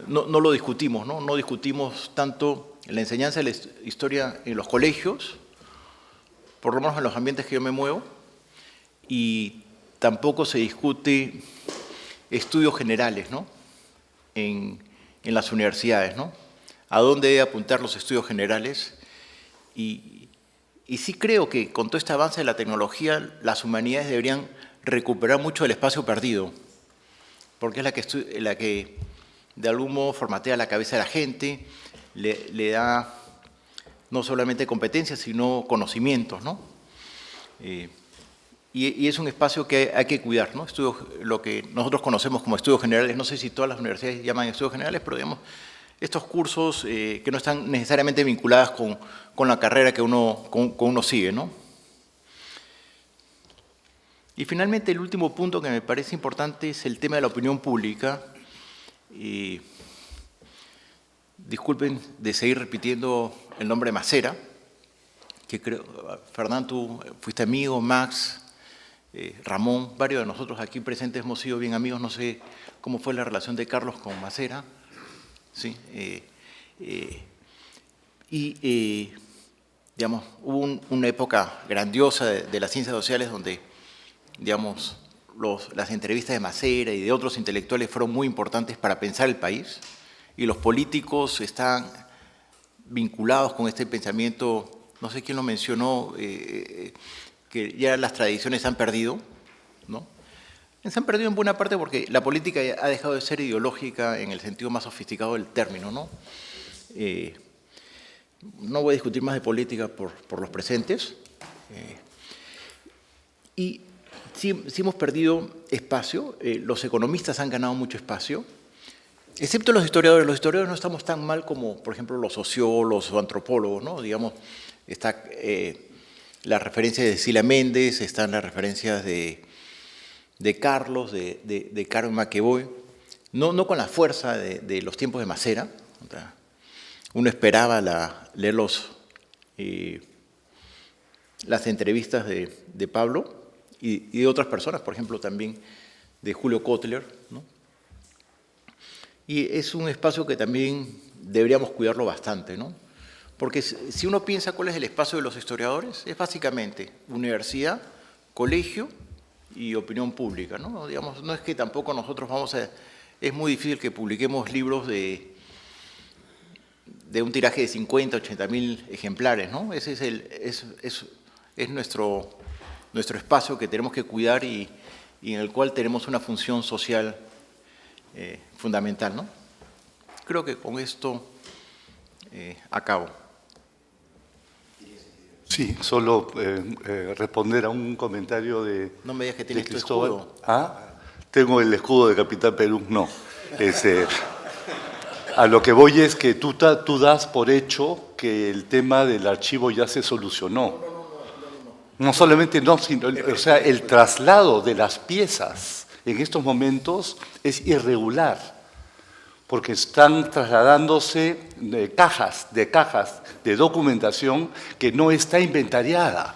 no lo discutimos, ¿no? No discutimos tanto la enseñanza de la historia en los colegios, por lo menos en los ambientes que yo me muevo, y tampoco se discute estudios generales, ¿no? En las universidades, ¿no? ¿A dónde debe apuntar los estudios generales? Y sí creo que con todo este avance de la tecnología, las humanidades deberían recuperar mucho del espacio perdido, porque es la que de algún modo formatea la cabeza de la gente, le da no solamente competencias, sino conocimientos, ¿no? Y es un espacio que hay que cuidar, ¿no? Estudios, lo que nosotros conocemos como estudios generales, no sé si todas las universidades llaman estudios generales, pero digamos, estos cursos que no están necesariamente vinculados con la carrera que uno sigue, ¿no? Y finalmente, el último punto que me parece importante es el tema de la opinión pública. Disculpen de seguir repitiendo el nombre de Macera, que creo, Fernando, tú fuiste amigo, Max, Ramón, varios de nosotros aquí presentes hemos sido bien amigos, no sé cómo fue la relación de Carlos con Macera, ¿sí? Digamos, hubo una época grandiosa de las ciencias sociales donde, digamos, las entrevistas de Macera y de otros intelectuales fueron muy importantes para pensar el país, y los políticos están vinculados con este pensamiento, no sé quién lo mencionó, que ya las tradiciones se han perdido, ¿no? Se han perdido en buena parte porque la política ha dejado de ser ideológica en el sentido más sofisticado del término, ¿no? No voy a discutir más de política por los presentes. Y sí hemos perdido espacio, los economistas han ganado mucho espacio, excepto los historiadores. Los historiadores no estamos tan mal como, por ejemplo, los sociólogos o antropólogos, ¿no? Digamos, está la referencia de Cecilia Méndez, están las referencias de Carlos, de Carmen McEvoy, no con la fuerza de los tiempos de Macera. Uno esperaba leer las entrevistas de Pablo y de otras personas, por ejemplo, también de Julio Kotler, ¿no? Y es un espacio que también deberíamos cuidarlo bastante, ¿no? Porque si uno piensa cuál es el espacio de los historiadores, es básicamente universidad, colegio y opinión pública, ¿no? Digamos, no es que tampoco nosotros es muy difícil que publiquemos libros de un tiraje de 50, 80.000 ejemplares, ¿no? Ese es nuestro espacio que tenemos que cuidar y en el cual tenemos una función social fundamental, ¿no? Creo que con esto acabo. Sí, solo responder a un comentario de No me digas que tienes tu Cristóbal. escudo. ¿Ah? Tengo el escudo de Capitán Perú, no. A lo que voy es que tú das por hecho que el tema del archivo ya se solucionó. No solamente no, sino, o sea, el traslado de las piezas en estos momentos es irregular, porque están trasladándose de cajas de documentación que no está inventariada,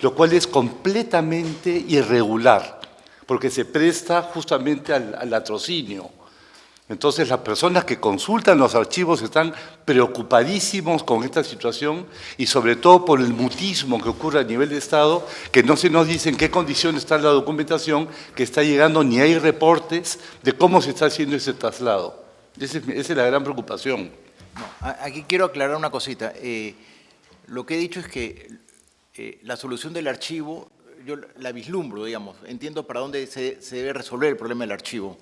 lo cual es completamente irregular, porque se presta justamente al latrocinio. Entonces, las personas que consultan los archivos están preocupadísimos con esta situación y sobre todo por el mutismo que ocurre a nivel de Estado, que no se nos dice en qué condiciones está la documentación que está llegando, ni hay reportes de cómo se está haciendo ese traslado. Esa es la gran preocupación. No, aquí quiero aclarar una cosita. Lo que he dicho es que la solución del archivo, yo la vislumbro, digamos, entiendo para dónde se debe resolver el problema del archivo.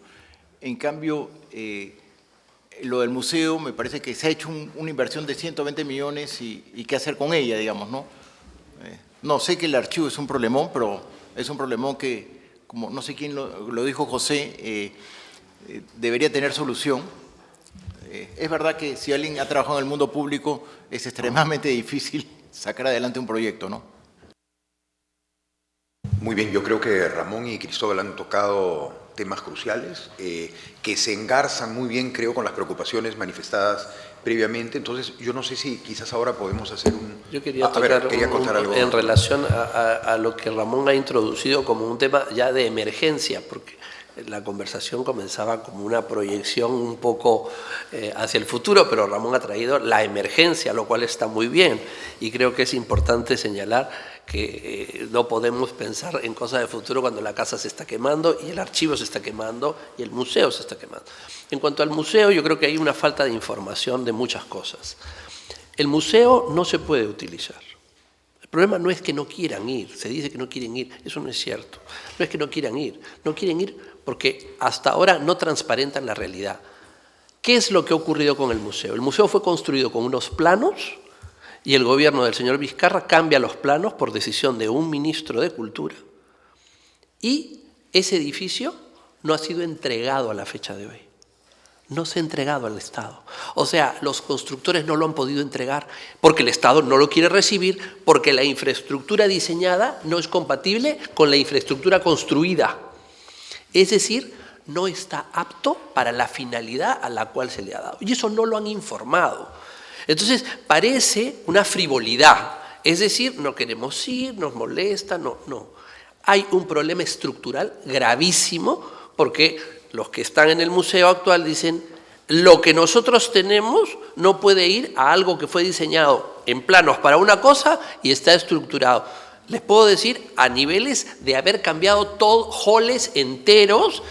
En cambio, lo del museo me parece que se ha hecho una inversión de 120 millones y qué hacer con ella, digamos, ¿no? No, sé que el archivo es un problemón, pero es un problemón que, como no sé quién lo dijo José, debería tener solución. Es verdad que si alguien ha trabajado en el mundo público es extremadamente difícil sacar adelante un proyecto, ¿no? Muy bien, yo creo que Ramón y Cristóbal han tocado temas cruciales que se engarzan muy bien, creo, con las preocupaciones manifestadas previamente. Entonces, yo no sé si quizás ahora podemos hacer un... Yo quería contar algo en relación a lo que Ramón ha introducido como un tema ya de emergencia, porque la conversación comenzaba como una proyección un poco hacia el futuro, pero Ramón ha traído la emergencia, lo cual está muy bien, y creo que es importante señalar que no podemos pensar en cosas de futuro cuando la casa se está quemando y el archivo se está quemando y el museo se está quemando. En cuanto al museo, yo creo que hay una falta de información de muchas cosas. El museo no se puede utilizar. El problema no es que no quieran ir, se dice que no quieren ir, eso no es cierto. No es que no quieran ir porque hasta ahora no transparentan la realidad. ¿Qué es lo que ha ocurrido con el museo? El museo fue construido con unos planos y el gobierno del señor Vizcarra cambia los planos por decisión de un ministro de Cultura y ese edificio no ha sido entregado a la fecha de hoy. No se ha entregado al Estado. O sea, los constructores no lo han podido entregar porque el Estado no lo quiere recibir, porque la infraestructura diseñada no es compatible con la infraestructura construida. Es decir, no está apto para la finalidad a la cual se le ha dado. Y eso no lo han informado. Entonces, parece una frivolidad. Es decir, no queremos ir, nos molesta, no. Hay un problema estructural gravísimo porque los que están en el museo actual dicen lo que nosotros tenemos no puede ir a algo que fue diseñado en planos para una cosa y está estructurado. Les puedo decir a niveles de haber cambiado halls enteros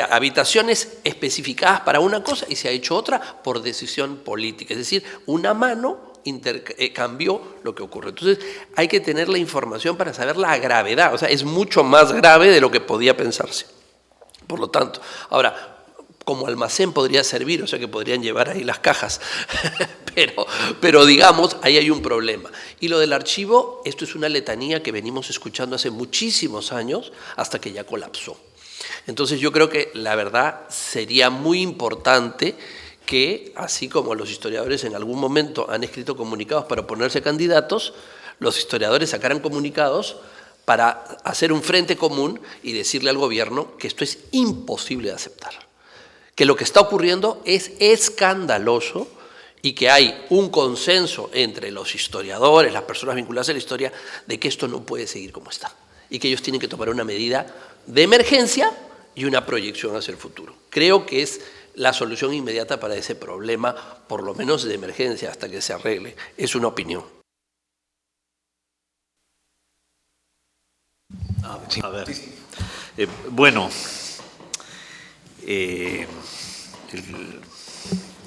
habitaciones especificadas para una cosa y se ha hecho otra por decisión política. Es decir, una mano cambió lo que ocurre. Entonces hay que tener la información para saber la gravedad. O sea, es mucho más grave de lo que podía pensarse. Por lo tanto, ahora, como almacén podría servir, o sea que podrían llevar ahí las cajas, pero digamos, ahí hay un problema. Y lo del archivo, esto es una letanía que venimos escuchando hace muchísimos años hasta que ya colapsó. Entonces yo creo que la verdad sería muy importante que, así como los historiadores en algún momento han escrito comunicados para oponerse candidatos, los historiadores sacaran comunicados para hacer un frente común y decirle al gobierno que esto es imposible de aceptar, que lo que está ocurriendo es escandaloso y que hay un consenso entre los historiadores, las personas vinculadas a la historia, de que esto no puede seguir como está y que ellos tienen que tomar una medida de emergencia y una proyección hacia el futuro. Creo que es la solución inmediata para ese problema, por lo menos de emergencia, hasta que se arregle. Es una opinión. A ver. Bueno,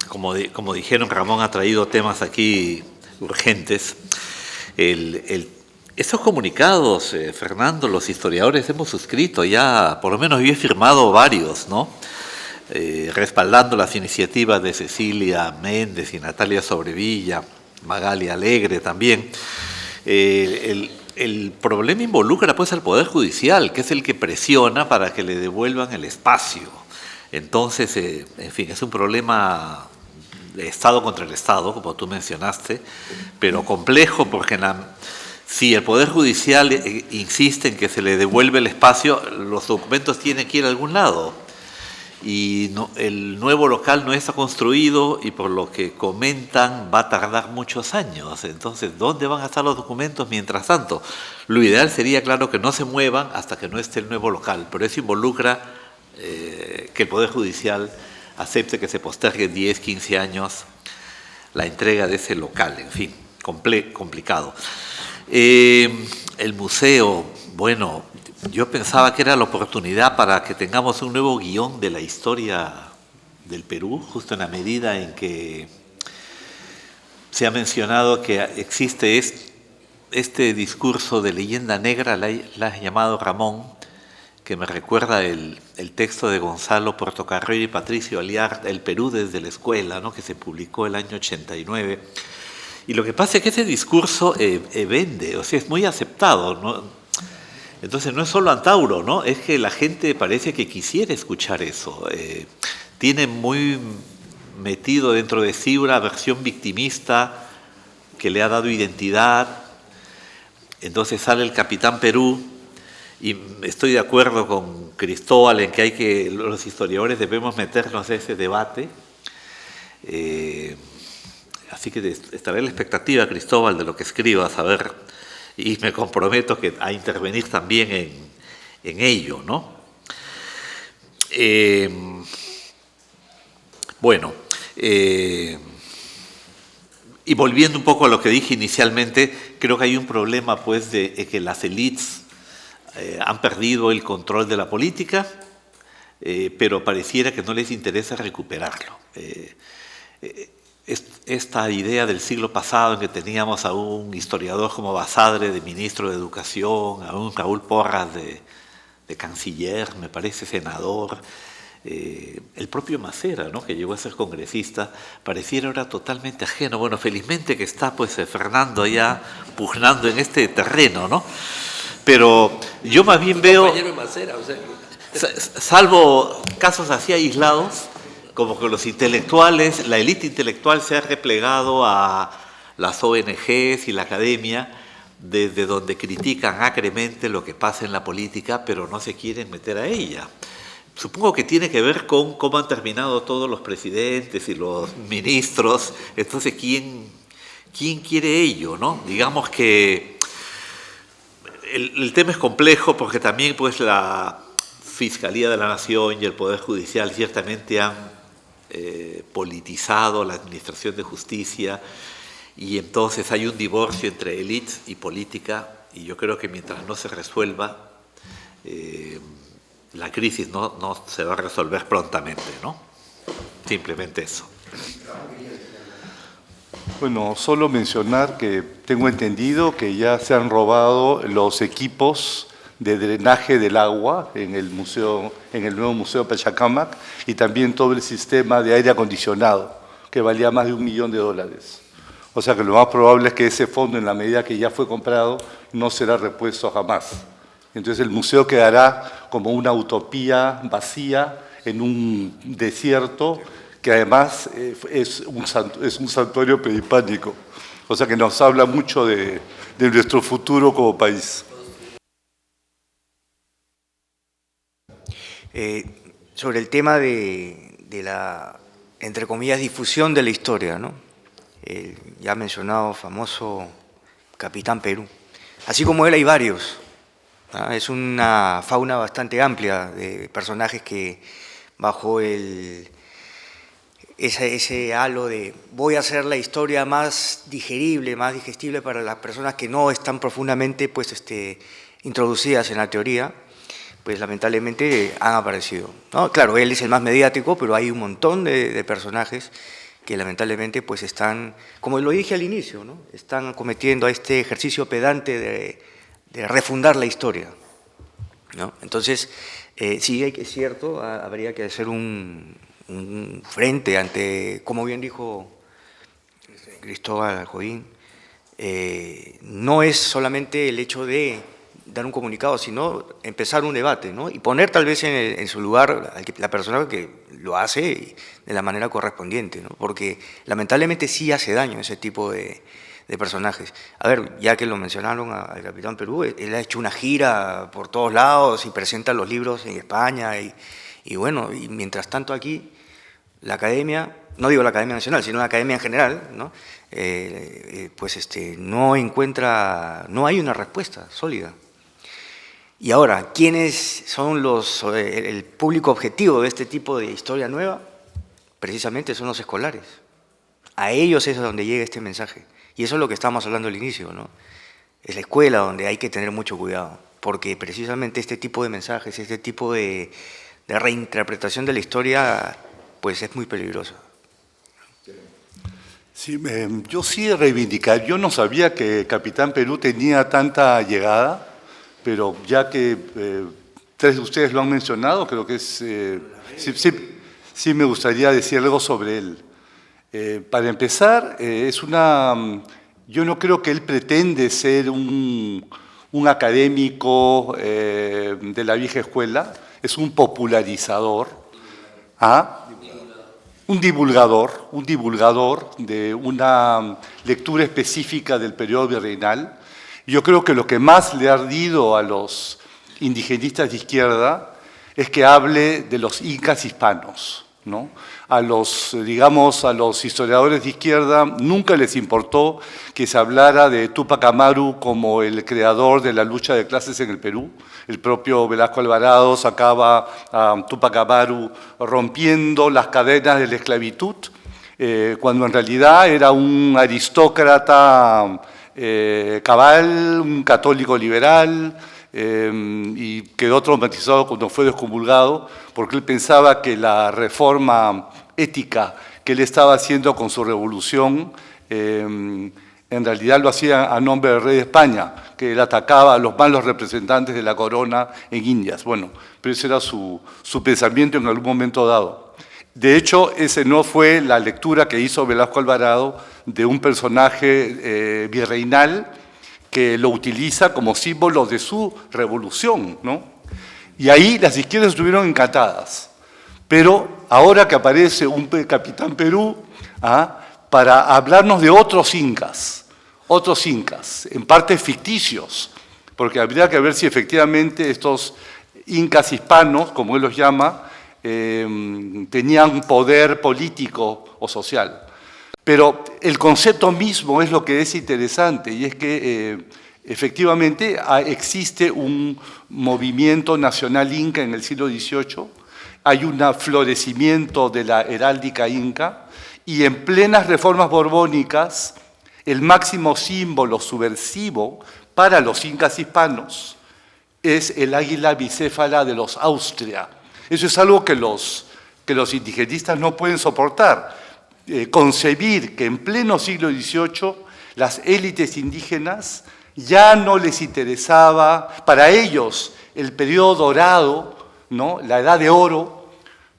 como dijeron, Ramón ha traído temas aquí urgentes. Esos comunicados, Fernando, los historiadores hemos suscrito ya, por lo menos yo he firmado varios, ¿no? Respaldando las iniciativas de Cecilia Méndez y Natalia Sobrevilla, Magali Alegre también. El problema involucra pues al Poder Judicial, que es el que presiona para que le devuelvan el espacio. Entonces, en fin, es un problema de Estado contra el Estado, como tú mencionaste, pero complejo porque si el Poder Judicial insiste en que se le devuelve el espacio, los documentos tienen que ir a algún lado. Y el nuevo local no está construido y por lo que comentan va a tardar muchos años. Entonces, ¿dónde van a estar los documentos mientras tanto? Lo ideal sería, claro, que no se muevan hasta que no esté el nuevo local, pero eso involucra que el Poder Judicial acepte que se postergue 10, 15 años la entrega de ese local. En fin, complicado. El museo, bueno, yo pensaba que era la oportunidad para que tengamos un nuevo guión de la historia del Perú, justo en la medida en que se ha mencionado que existe este discurso de leyenda negra, la has llamado Ramón, que me recuerda el texto de Gonzalo Portocarrero y Patricio Aliar, El Perú desde la escuela, ¿no?, que se publicó el año 89. Y lo que pasa es que ese discurso vende, o sea, es muy aceptado, ¿no? Entonces no es solo Antauro, ¿no? Es que la gente parece que quisiera escuchar eso. Tiene muy metido dentro de sí una versión victimista que le ha dado identidad. Entonces sale el Capitán Perú y estoy de acuerdo con Cristóbal en que los historiadores debemos meternos en ese debate. Así que estaré en la expectativa, Cristóbal, de lo que escribas, a ver. Y me comprometo a intervenir también en ello, ¿no? Bueno, y volviendo un poco a lo que dije inicialmente, creo que hay un problema pues de que las élites han perdido el control de la política, pero pareciera que no les interesa recuperarlo. Esta idea del siglo pasado en que teníamos a un historiador como Basadre de ministro de Educación, a un Raúl Porras de canciller, me parece senador, el propio Macera, ¿no?, que llegó a ser congresista, pareciera ahora totalmente ajeno. Bueno, felizmente que está pues Fernando ya pugnando en este terreno, ¿no? Pero yo más bien veo, Macera, o sea, salvo casos así aislados, como que los intelectuales, la élite intelectual se ha replegado a las ONGs y la academia, desde donde critican acremente lo que pasa en la política, pero no se quieren meter a ella. Supongo que tiene que ver con cómo han terminado todos los presidentes y los ministros. Entonces, ¿quién quiere ello, no? Digamos que el tema es complejo porque también pues la Fiscalía de la Nación y el Poder Judicial ciertamente han politizado la administración de justicia y entonces hay un divorcio entre élites y política y yo creo que mientras no se resuelva la crisis no se va a resolver prontamente, ¿no? Simplemente eso. Bueno, solo mencionar que tengo entendido que ya se han robado los equipos de drenaje del agua en el nuevo Museo Pachacamac, y también todo el sistema de aire acondicionado, que valía más de $1 millón. O sea que lo más probable es que ese fondo, en la medida que ya fue comprado, no será repuesto jamás. Entonces el museo quedará como una utopía vacía en un desierto que además es un santuario prehispánico. O sea que nos habla mucho de nuestro futuro como país. Sobre el tema de la, entre comillas, difusión de la historia, ¿no? Ya mencionado, famoso Capitán Perú. Así como él hay varios. ¿No? Es una fauna bastante amplia de personajes que bajo ese halo de voy a hacer la historia más digerible, más digestible para las personas que no están profundamente introducidas en la teoría, pues lamentablemente han aparecido, ¿no? Claro, él es el más mediático, pero hay un montón de personajes que lamentablemente pues están, como lo dije al inicio, ¿no? Están cometiendo este ejercicio pedante de refundar la historia, ¿no? Entonces, sí, es cierto, habría que hacer un frente ante, como bien dijo Cristóbal Jovín, no es solamente el hecho de dar un comunicado, sino empezar un debate, ¿no? Y poner tal vez en su lugar la persona que lo hace de la manera correspondiente, ¿no? Porque lamentablemente sí hace daño ese tipo de personajes. A ver, ya que lo mencionaron al Capitán Perú, él ha hecho una gira por todos lados y presenta los libros en España y bueno, y mientras tanto aquí la academia, no digo la Academia Nacional, sino la academia en general, ¿no? No hay una respuesta sólida. Y ahora, ¿quiénes son el público objetivo de este tipo de historia nueva? Precisamente son los escolares. A ellos es a donde llega este mensaje. Y eso es lo que estábamos hablando al inicio, ¿no? Es la escuela donde hay que tener mucho cuidado, porque precisamente este tipo de mensajes, este tipo de reinterpretación de la historia, pues es muy peligroso. Sí, yo sí reivindicar. Yo no sabía que Capitán Perú tenía tanta llegada, pero ya que tres de ustedes lo han mencionado, creo que sí me gustaría decir algo sobre él. Para empezar, yo no creo que él pretende ser un académico de la vieja escuela, es un popularizador, un divulgador de una lectura específica del periodo virreinal. Yo creo que lo que más le ha ardido a los indigenistas de izquierda es que hable de los incas hispanos, ¿no? A los historiadores de izquierda nunca les importó que se hablara de Túpac Amaru como el creador de la lucha de clases en el Perú. El propio Velasco Alvarado sacaba a Túpac Amaru rompiendo las cadenas de la esclavitud, cuando en realidad era un aristócrata cabal, un católico liberal, y quedó traumatizado cuando fue descomulgado, porque él pensaba que la reforma ética que él estaba haciendo con su revolución, en realidad lo hacía a nombre del rey de España, que él atacaba a los malos representantes de la corona en Indias. Bueno, pero ese era su pensamiento en algún momento dado. De hecho, ese no fue la lectura que hizo Velasco Alvarado de un personaje virreinal que lo utiliza como símbolo de su revolución, ¿no? Y ahí las izquierdas estuvieron encantadas. Pero ahora que aparece un Capitán Perú para hablarnos de otros incas, en parte ficticios, porque habría que ver si efectivamente estos incas hispanos, como él los llama, tenían poder político o social. Pero el concepto mismo es lo que es interesante, y es que efectivamente existe un movimiento nacional inca en el siglo XVIII, hay un florecimiento de la heráldica inca, y en plenas reformas borbónicas, el máximo símbolo subversivo para los incas hispanos es el águila bicéfala de los Austria. Eso es algo que los indigenistas no pueden soportar. Concebir que en pleno siglo XVIII las élites indígenas ya no les interesaba, para ellos el periodo dorado, ¿no? La edad de oro,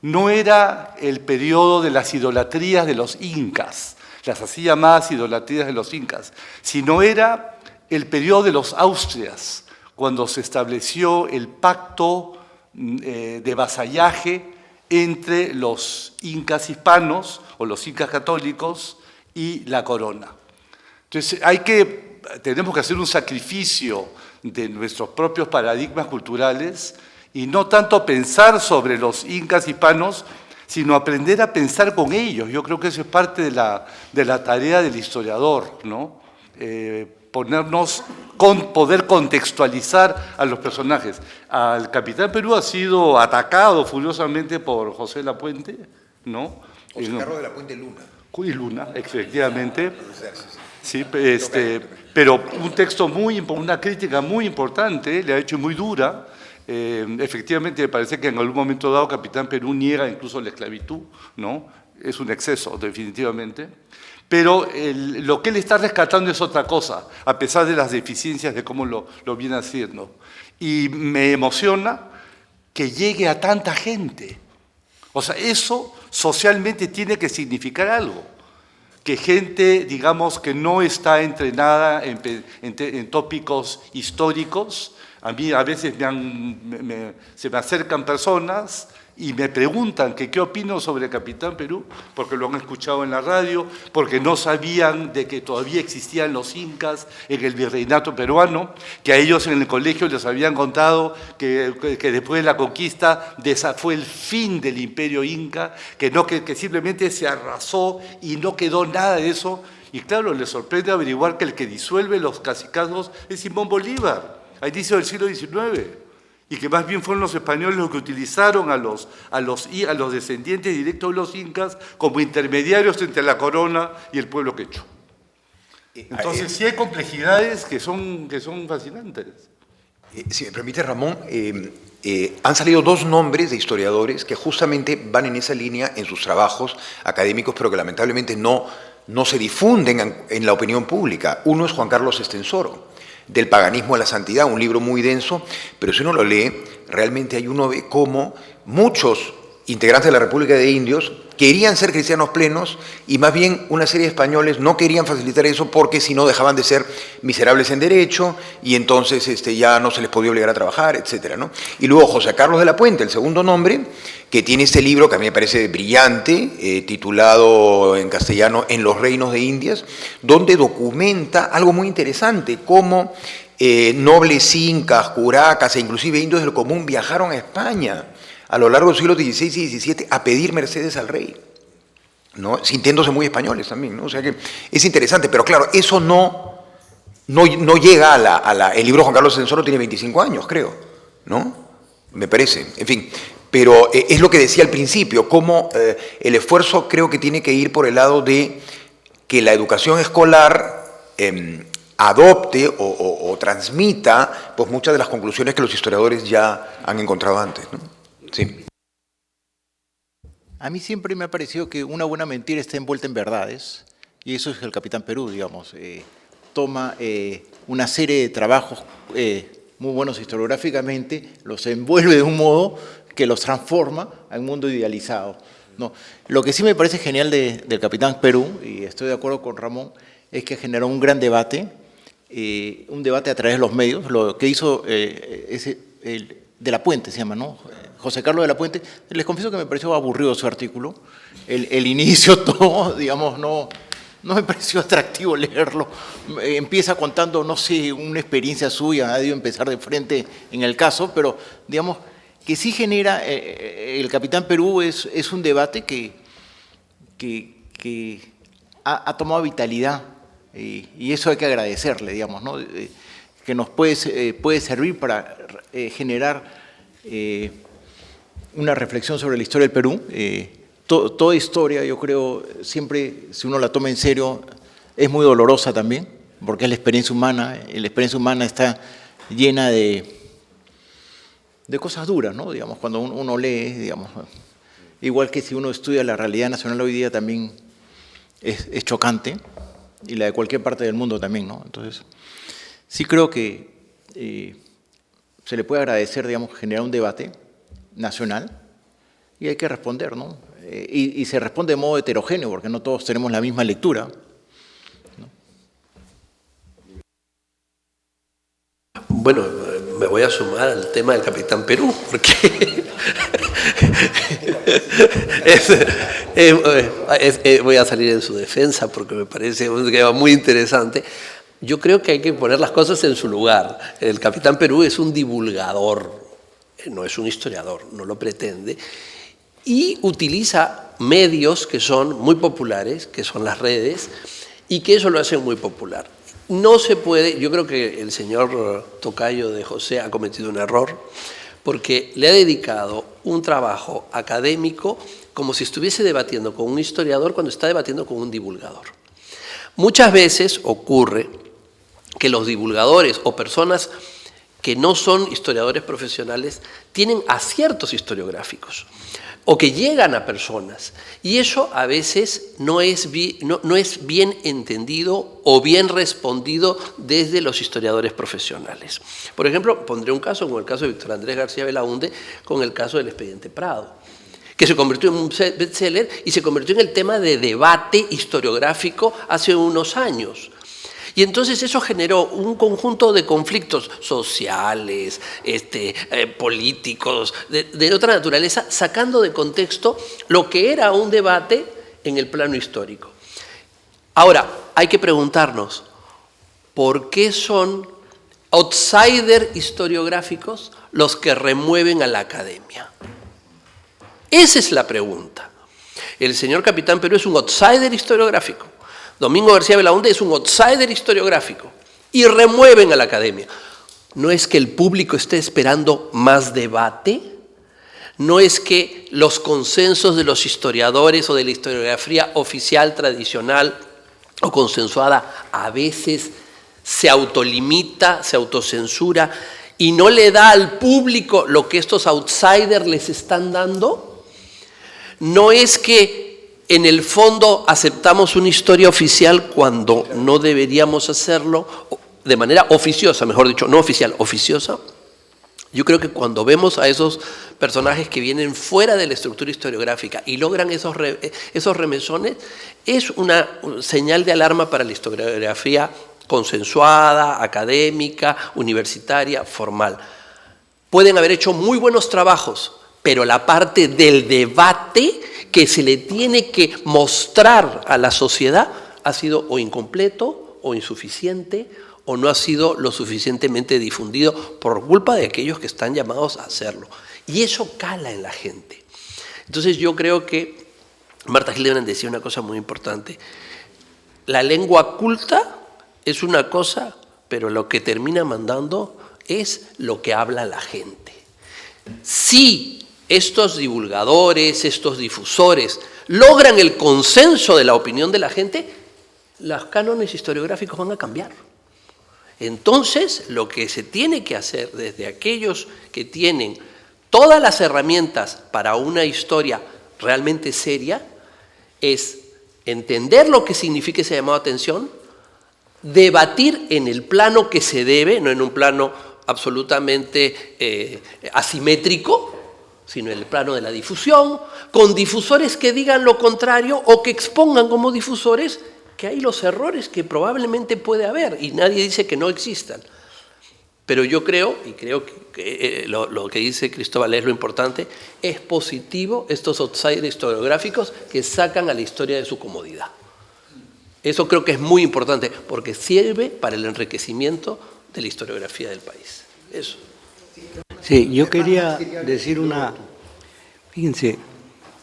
no era el periodo de las idolatrías de los incas, las así llamadas idolatrías de los incas, sino era el periodo de los Austrias, cuando se estableció el pacto de vasallaje entre los incas hispanos o los incas católicos y la corona. Entonces tenemos que hacer un sacrificio de nuestros propios paradigmas culturales y no tanto pensar sobre los incas hispanos, sino aprender a pensar con ellos. Yo creo que eso es parte de la tarea del historiador, ¿no? Poder contextualizar a los personajes. El Capitán Perú ha sido atacado furiosamente por José Lapuente, ¿no? José Carlos de la Puente Luna. Y Luna, efectivamente. Sí, pero un texto una crítica muy importante, le ha hecho muy dura. Efectivamente, me parece que en algún momento dado Capitán Perú niega incluso la esclavitud, ¿no? Es un exceso, definitivamente. Pero lo que él está rescatando es otra cosa, a pesar de las deficiencias de cómo lo viene haciendo. Y me emociona que llegue a tanta gente. O sea, eso socialmente tiene que significar algo. Que gente, digamos, que no está entrenada en tópicos históricos. A mí a veces se me acercan personas y me preguntan que qué opino sobre Capitán Perú, porque lo han escuchado en la radio, porque no sabían de que todavía existían los incas en el virreinato peruano, que a ellos en el colegio les habían contado que después de la conquista fue el fin del imperio inca, que simplemente se arrasó y no quedó nada de eso. Y claro, les sorprende averiguar que el que disuelve los cacicazgos es Simón Bolívar, a inicios del siglo XIX. Y que más bien fueron los españoles los que utilizaron a los descendientes directos de los incas como intermediarios entre la corona y el pueblo quechua. Entonces sí hay complejidades que son fascinantes. Si me permite, Ramón, han salido dos nombres de historiadores que justamente van en esa línea en sus trabajos académicos, pero que lamentablemente no se difunden en la opinión pública. Uno es Juan Carlos Estenssoro, Del paganismo a la santidad, un libro muy denso, pero si uno lo lee, realmente uno ve cómo muchos integrantes de la República de Indios querían ser cristianos plenos y más bien una serie de españoles no querían facilitar eso porque si no dejaban de ser miserables en derecho y entonces ya no se les podía obligar a trabajar, etc., ¿no? Y luego José Carlos de la Puente, el segundo nombre, que tiene este libro que a mí me parece brillante, titulado en castellano En los reinos de Indias, donde documenta algo muy interesante, cómo nobles incas, curacas e inclusive indios del común viajaron a España a lo largo de los siglos XVI y XVII a pedir mercedes al rey, ¿no? Sintiéndose muy españoles también, ¿no? O sea que es interesante, pero claro, eso no llega el libro de Juan Carlos Estenssoro tiene 25 años, creo, ¿no? Me parece, en fin. Pero es lo que decía al principio, cómo el esfuerzo creo que tiene que ir por el lado de que la educación escolar adopte o transmita pues, muchas de las conclusiones que los historiadores ya han encontrado antes, ¿no? Sí. A mí siempre me ha parecido que una buena mentira está envuelta en verdades, y eso es el Capitán Perú, digamos. Toma una serie de trabajos muy buenos historiográficamente, los envuelve de un modo que los transforma a un mundo idealizado, ¿no? Lo que sí me parece genial del Capitán Perú, y estoy de acuerdo con Ramón, es que generó un gran debate, a través de los medios. Lo que hizo de la Puente se llama, ¿no? José Carlos de la Puente. Les confieso que me pareció aburrido su artículo. El inicio todo, digamos, no me pareció atractivo leerlo. Empieza contando, no sé, una experiencia suya, ha debido empezar de frente en el caso, pero digamos que sí genera, el Capitán Perú es un debate que ha tomado vitalidad, y eso hay que agradecerle, digamos, ¿no? Que nos puede servir para generar una reflexión sobre la historia del Perú. Toda historia, yo creo, siempre, si uno la toma en serio, es muy dolorosa también, porque es la experiencia humana, y la experiencia humana está llena de cosas duras, ¿no? Digamos, cuando uno lee, digamos, igual que si uno estudia la realidad nacional hoy día también es chocante, y la de cualquier parte del mundo también, ¿no? Entonces, sí creo que se le puede agradecer, digamos, generar un debate nacional y hay que responder, ¿no? Y se responde de modo heterogéneo, porque no todos tenemos la misma lectura, ¿no? Bueno, me voy a sumar al tema del Capitán Perú, porque voy a salir en su defensa porque me parece un tema muy interesante. Yo creo que hay que poner las cosas en su lugar. El Capitán Perú es un divulgador, no es un historiador, no lo pretende, y utiliza medios que son muy populares, que son las redes, y que eso lo hace muy popular. No se puede, yo creo que el señor tocayo de José ha cometido un error, porque le ha dedicado un trabajo académico como si estuviese debatiendo con un historiador cuando está debatiendo con un divulgador. Muchas veces ocurre que los divulgadores o personas que no son historiadores profesionales tienen aciertos historiográficos o que llegan a personas, y eso a veces no es bien entendido o bien respondido desde los historiadores profesionales. Por ejemplo, pondré un caso como el caso de Víctor Andrés García Belaúnde con el caso del expediente Prado, que se convirtió en un bestseller y se convirtió en el tema de debate historiográfico hace unos años. Y entonces eso generó un conjunto de conflictos sociales, políticos, de otra naturaleza, sacando de contexto lo que era un debate en el plano histórico. Ahora, hay que preguntarnos, ¿por qué son outsiders historiográficos los que remueven a la academia? Esa es la pregunta. El señor Capitán Perú es un outsider historiográfico. Domingo García Belaúnde es un outsider historiográfico y remueven a la academia. ¿No es que el público esté esperando más debate? ¿No es que los consensos de los historiadores o de la historiografía oficial, tradicional o consensuada a veces se autolimita, se autocensura y no le da al público lo que estos outsiders les están dando? ¿No es que en el fondo aceptamos una historia oficial cuando no deberíamos hacerlo, de manera oficiosa, mejor dicho, no oficial, oficiosa? Yo creo que cuando vemos a esos personajes que vienen fuera de la estructura historiográfica y logran esos remesones, es una señal de alarma para la historiografía consensuada, académica, universitaria, formal. Pueden haber hecho muy buenos trabajos, pero la parte del debate que se le tiene que mostrar a la sociedad ha sido o incompleto o insuficiente o no ha sido lo suficientemente difundido por culpa de aquellos que están llamados a hacerlo. Y eso cala en la gente. Entonces yo creo que Marta Hildebrand decía una cosa muy importante. La lengua culta es una cosa, pero lo que termina mandando es lo que habla la gente. Si estos divulgadores, estos difusores, logran el consenso de la opinión de la gente, los cánones historiográficos van a cambiar. Entonces, lo que se tiene que hacer desde aquellos que tienen todas las herramientas para una historia realmente seria es entender lo que significa ese llamado a atención, debatir en el plano que se debe, no en un plano absolutamente asimétrico, sino en el plano de la difusión, con difusores que digan lo contrario o que expongan como difusores que hay los errores que probablemente puede haber y nadie dice que no existan. Pero yo creo, y creo que lo que dice Cristóbal es lo importante, es positivo estos outsiders historiográficos que sacan a la historia de su comodidad. Eso creo que es muy importante porque sirve para el enriquecimiento de la historiografía del país. Eso. Sí, yo quería decir fíjense,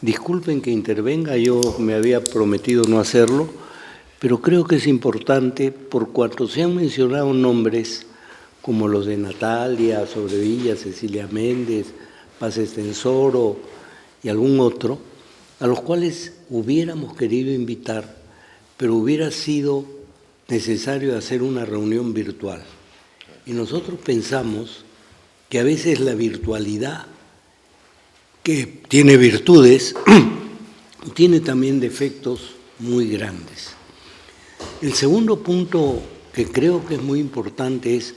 disculpen que intervenga, yo me había prometido no hacerlo, pero creo que es importante por cuanto se han mencionado nombres como los de Natalia Sobrevilla, Cecilia Méndez, Paz Estensoro y algún otro, a los cuales hubiéramos querido invitar, pero hubiera sido necesario hacer una reunión virtual. Y nosotros pensamos que a veces la virtualidad, que tiene virtudes, tiene también defectos muy grandes. El segundo punto que creo que es muy importante es,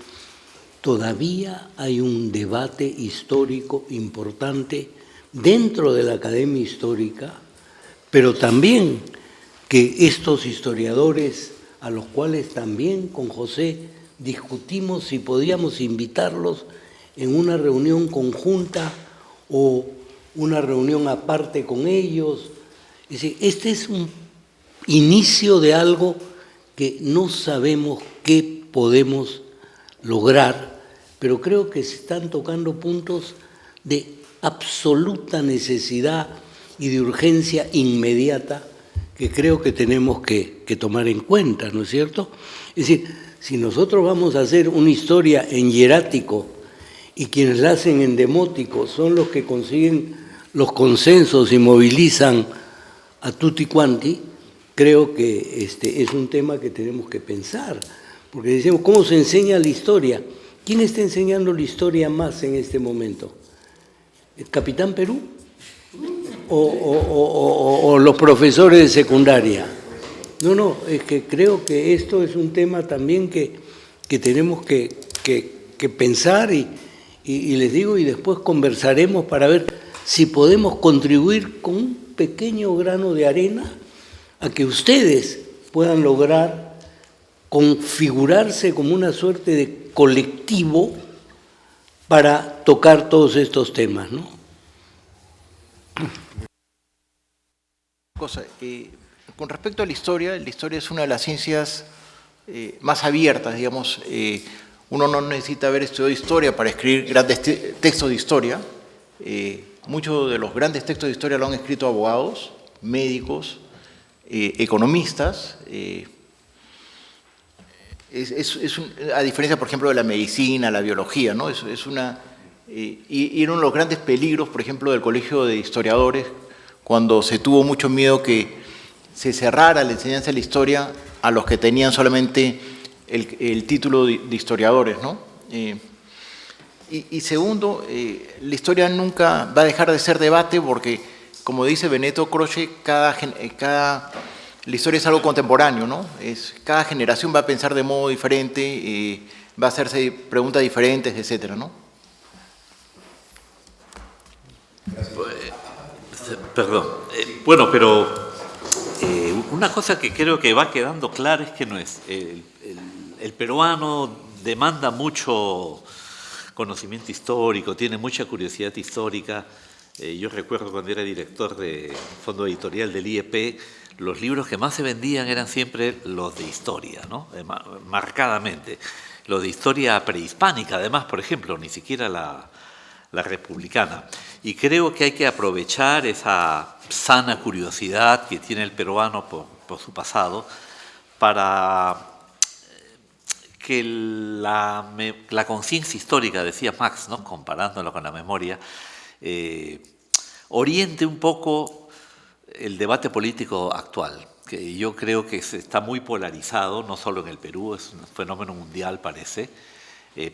todavía hay un debate histórico importante dentro de la academia histórica, pero también que estos historiadores, a los cuales también con José discutimos si podíamos invitarlos en una reunión conjunta o una reunión aparte con ellos. Es decir, este es un inicio de algo que no sabemos qué podemos lograr, pero creo que se están tocando puntos de absoluta necesidad y de urgencia inmediata que creo que tenemos que tomar en cuenta, ¿no es cierto? Es decir, si nosotros vamos a hacer una historia en hierático y quienes la hacen en demótico son los que consiguen los consensos y movilizan a tutti quanti, creo que es un tema que tenemos que pensar, porque decimos, ¿cómo se enseña la historia? ¿Quién está enseñando la historia más en este momento? ¿El Capitán Perú? ¿O los profesores de secundaria? No, es que creo que esto es un tema también que tenemos que pensar y les digo, y después conversaremos para ver si podemos contribuir con un pequeño grano de arena a que ustedes puedan lograr configurarse como una suerte de colectivo para tocar todos estos temas, ¿no? Con respecto a la historia es una de las ciencias más abiertas, digamos. Uno no necesita haber estudiado historia para escribir grandes textos de historia. Muchos de los grandes textos de historia lo han escrito abogados, médicos, economistas. A diferencia, por ejemplo, de la medicina, la biología, ¿no? Y uno de los grandes peligros, por ejemplo, del Colegio de Historiadores, cuando se tuvo mucho miedo que se cerrara la enseñanza de la historia a los que tenían solamente el título de historiadores, ¿no? Y segundo, la historia nunca va a dejar de ser debate porque, como dice Benedetto Croce, la historia es algo contemporáneo, ¿no? Cada generación va a pensar de modo diferente, va a hacerse preguntas diferentes, etcétera, ¿no? Perdón. Bueno, pero una cosa que creo que va quedando clara es que no es el peruano demanda mucho conocimiento histórico, tiene mucha curiosidad histórica. Yo recuerdo cuando era director de fondo editorial del IEP, los libros que más se vendían eran siempre los de historia, ¿no? Marcadamente. Los de historia prehispánica, además, por ejemplo, ni siquiera la republicana. Y creo que hay que aprovechar esa sana curiosidad que tiene el peruano por su pasado para que la conciencia histórica, decía Marx, ¿no? Comparándolo con la memoria, oriente un poco el debate político actual, que yo creo que está muy polarizado, no solo en el Perú, es un fenómeno mundial, parece,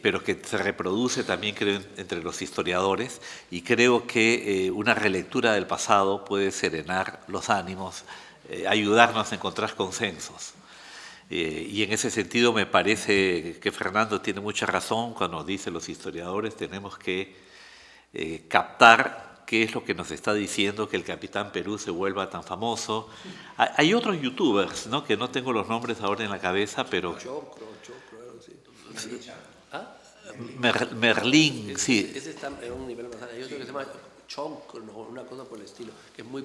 pero que se reproduce también, creo, entre los historiadores, y creo que una relectura del pasado puede serenar los ánimos, ayudarnos a encontrar consensos. Y en ese sentido me parece que Fernando tiene mucha razón cuando dice los historiadores tenemos que captar qué es lo que nos está diciendo que el Capitán Perú se vuelva tan famoso. Hay otros youtubers, ¿no? Que no tengo los nombres ahora en la cabeza, pero... Merlín, sí. Ese está en un nivel más alto. Hay otro que se llama Chonk, una cosa por el estilo, que es muy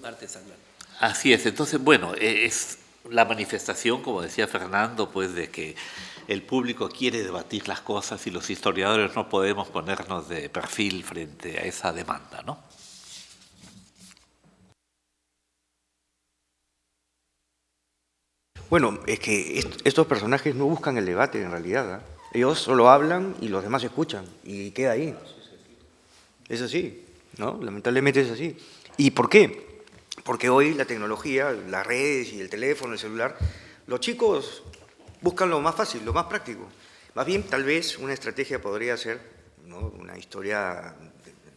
artesanal. Así es. Entonces, bueno, es la manifestación, como decía Fernando, pues de que el público quiere debatir las cosas y los historiadores no podemos ponernos de perfil frente a esa demanda, ¿no? Bueno, es que estos personajes no buscan el debate en realidad, ¿eh? Ellos solo hablan y los demás escuchan y queda ahí. Es así, ¿no? Lamentablemente es así. ¿Y por qué? Porque hoy la tecnología, las redes y el teléfono, el celular, los chicos buscan lo más fácil, lo más práctico. Más bien, tal vez una estrategia podría ser, ¿no? Una historia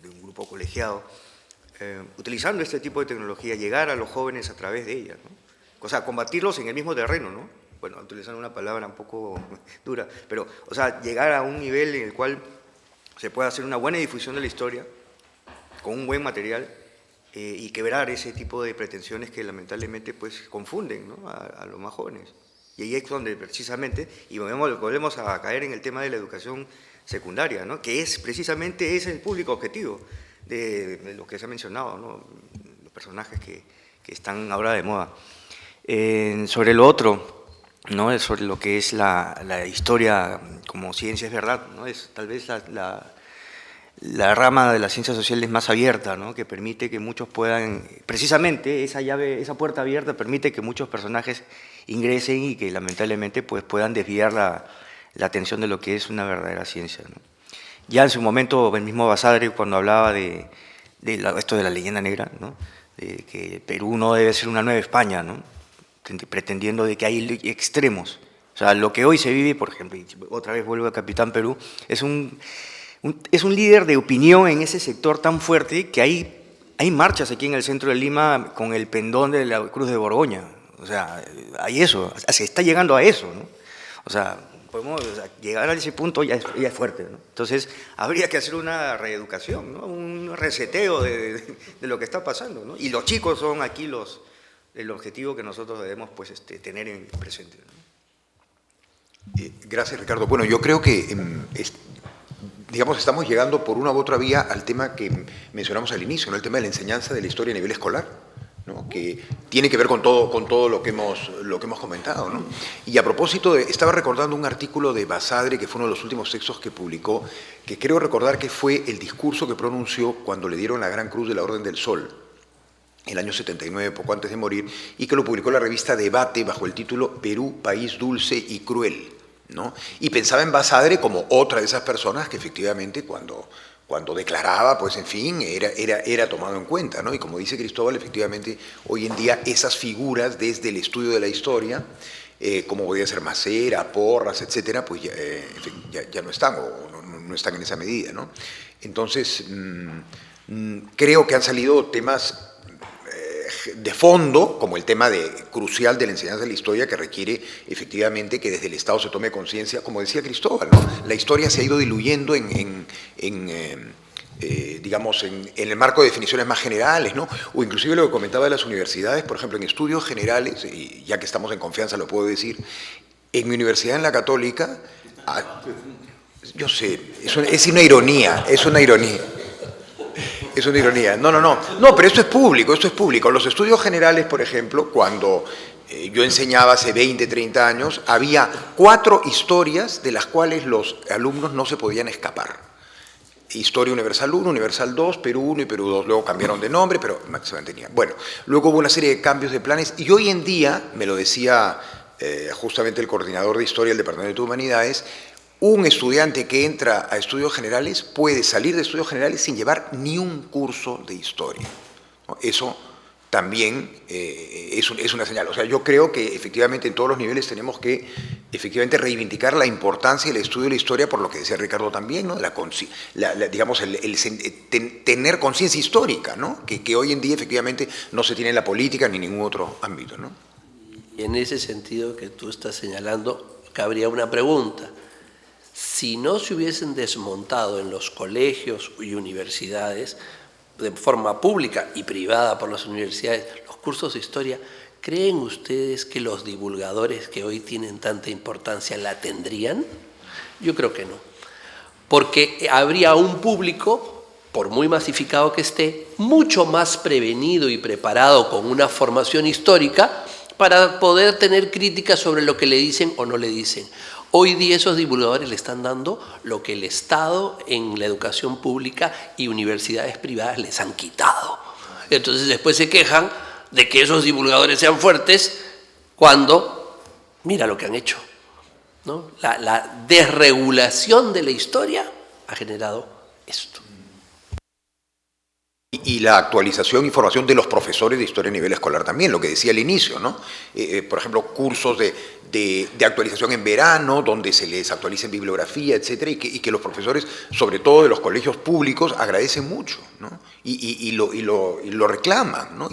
de un grupo colegiado, utilizando este tipo de tecnología, llegar a los jóvenes a través de ella, ¿no? O sea, combatirlos en el mismo terreno, ¿no? Bueno, utilizando una palabra un poco dura, pero, o sea, llegar a un nivel en el cual se pueda hacer una buena difusión de la historia, con un buen material, y quebrar ese tipo de pretensiones que lamentablemente pues confunden, ¿no? a los más jóvenes. Y ahí es donde precisamente, y volvemos a caer en el tema de la educación secundaria, ¿no? Que es precisamente ese el público objetivo de lo que se ha mencionado, ¿no? Los personajes que están ahora de moda. Sobre lo otro, ¿no? Sobre lo que es la historia como ciencia es verdad, ¿no? Es tal vez la rama de las ciencias sociales más abierta, ¿no? Que permite que muchos puedan, precisamente esa llave, esa puerta abierta permite que muchos personajes ingresen y que lamentablemente pues, puedan desviar la atención de lo que es una verdadera ciencia, ¿no? Ya en su momento el mismo Basadre, cuando hablaba de esto de la leyenda negra, ¿no? De que Perú no debe ser una nueva España, ¿no? Pretendiendo de que hay extremos. O sea, lo que hoy se vive, por ejemplo, y otra vez vuelvo a Capitán Perú, es un líder de opinión en ese sector tan fuerte que hay marchas aquí en el centro de Lima con el pendón de la Cruz de Borgoña. O sea, hay eso, se está llegando a eso, ¿no? O sea, podemos llegar a ese punto ya es fuerte, ¿no? Entonces, habría que hacer una reeducación, ¿no? Un reseteo de lo que está pasando, ¿no? Y los chicos son aquí el objetivo que nosotros debemos pues, tener en presente, ¿no? Gracias, Ricardo. Bueno, yo creo que digamos, estamos llegando por una u otra vía al tema que mencionamos al inicio, ¿no? El tema de la enseñanza de la historia a nivel escolar, ¿no? Que tiene que ver con todo lo que hemos comentado, ¿no? Y a propósito, estaba recordando un artículo de Basadre, que fue uno de los últimos textos que publicó, que creo recordar que fue el discurso que pronunció cuando le dieron la Gran Cruz de la Orden del Sol, el año 79, poco antes de morir, y que lo publicó la revista Debate bajo el título Perú, país dulce y cruel, ¿no? Y pensaba en Basadre como otra de esas personas que efectivamente cuando declaraba, pues en fin, era tomado en cuenta, ¿no? Y como dice Cristóbal, efectivamente hoy en día esas figuras desde el estudio de la historia, como podía ser Macera, Porras, etcétera, pues ya no están, o no están en esa medida, ¿no? Entonces, creo que han salido temas de fondo, como el tema crucial de la enseñanza de la historia, que requiere efectivamente que desde el Estado se tome conciencia, como decía Cristóbal, ¿no? La historia se ha ido diluyendo digamos, en el marco de definiciones más generales, ¿no? O inclusive lo que comentaba de las universidades, por ejemplo, en estudios generales, y ya que estamos en confianza lo puedo decir, en mi universidad, en la Católica, yo sé, es una ironía, es una ironía. Es una ironía. No, pero esto es público. Los estudios generales, por ejemplo, cuando yo enseñaba hace 20, 30 años, había 4 historias de las cuales los alumnos no se podían escapar. Historia Universal 1, Universal 2, Perú 1 y Perú 2. Luego cambiaron de nombre, pero se mantenían. Bueno, luego hubo una serie de cambios de planes y hoy en día, me lo decía justamente el coordinador de Historia del Departamento de Humanidades, un estudiante que entra a estudios generales puede salir de estudios generales sin llevar ni un curso de historia, ¿no? Eso también es una señal. O sea, yo creo que efectivamente en todos los niveles tenemos que efectivamente reivindicar la importancia del estudio de la historia, por lo que decía Ricardo también, ¿no? Digamos, tener conciencia histórica, ¿no? Que hoy en día efectivamente no se tiene en la política ni en ningún otro ámbito, ¿no? Y en ese sentido que tú estás señalando, cabría una pregunta. Si no se hubiesen desmontado en los colegios y universidades, de forma pública y privada por las universidades, los cursos de historia, ¿creen ustedes que los divulgadores que hoy tienen tanta importancia la tendrían? Yo creo que no. Porque habría un público, por muy masificado que esté, mucho más prevenido y preparado con una formación histórica para poder tener críticas sobre lo que le dicen o no le dicen. Hoy día esos divulgadores le están dando lo que el Estado en la educación pública y universidades privadas les han quitado. Entonces después se quejan de que esos divulgadores sean fuertes cuando, mira lo que han hecho, ¿no? La desregulación de la historia ha generado esto. Y la actualización y formación de los profesores de historia a nivel escolar también, lo que decía al inicio, ¿no? Por ejemplo, cursos de actualización en verano, donde se les actualiza en bibliografía, etcétera, y que los profesores, sobre todo de los colegios públicos, agradecen mucho, ¿no? Y lo reclaman, ¿no?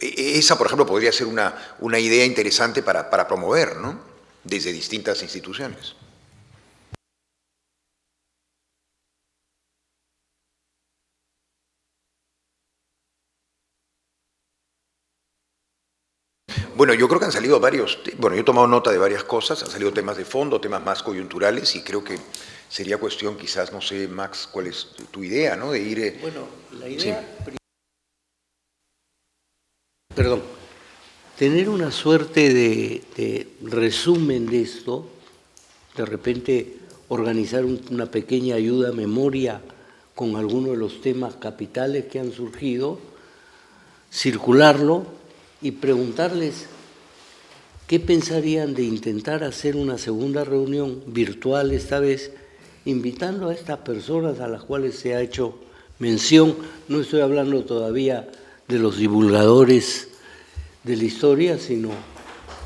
Esa, por ejemplo, podría ser una idea interesante para promover, ¿no? Desde distintas instituciones. Bueno, yo creo que han salido varios, bueno, yo he tomado nota de varias cosas, han salido temas de fondo, temas más coyunturales, y creo que sería cuestión quizás, no sé, Max, ¿cuál es tu idea, no? De ir... Bueno, la idea... Sí. Perdón, tener una suerte de resumen de esto, de repente organizar una pequeña ayuda a memoria con algunos de los temas capitales que han surgido, circularlo y preguntarles qué pensarían de intentar hacer una segunda reunión virtual esta vez, invitando a estas personas a las cuales se ha hecho mención. No estoy hablando todavía de los divulgadores de la historia, sino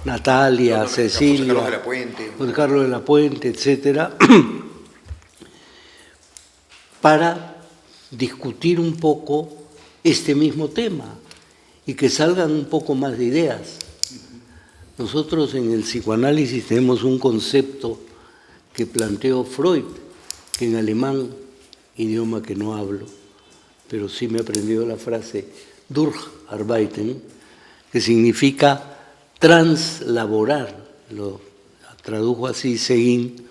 Natalia, Cecilia, José Carlos de la Puente, etcétera, para discutir un poco este mismo tema y que salgan un poco más de ideas. Nosotros en el psicoanálisis tenemos un concepto que planteó Freud, que en alemán, idioma que no hablo, pero sí me he aprendido la frase Durcharbeiten, que significa translaborar, lo tradujo así Seguin,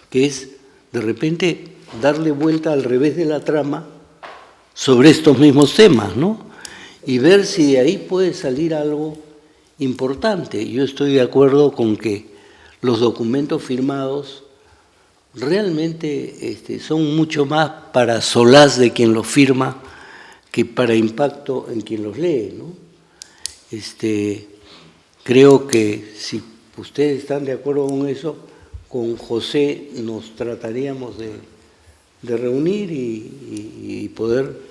que es de repente darle vuelta al revés de la trama sobre estos mismos temas, ¿no? Y ver si de ahí puede salir algo importante. Yo estoy de acuerdo con que los documentos firmados realmente son mucho más para solaz de quien los firma que para impacto en quien los lee, ¿no? Creo que si ustedes están de acuerdo con eso, con José nos trataríamos de reunir y poder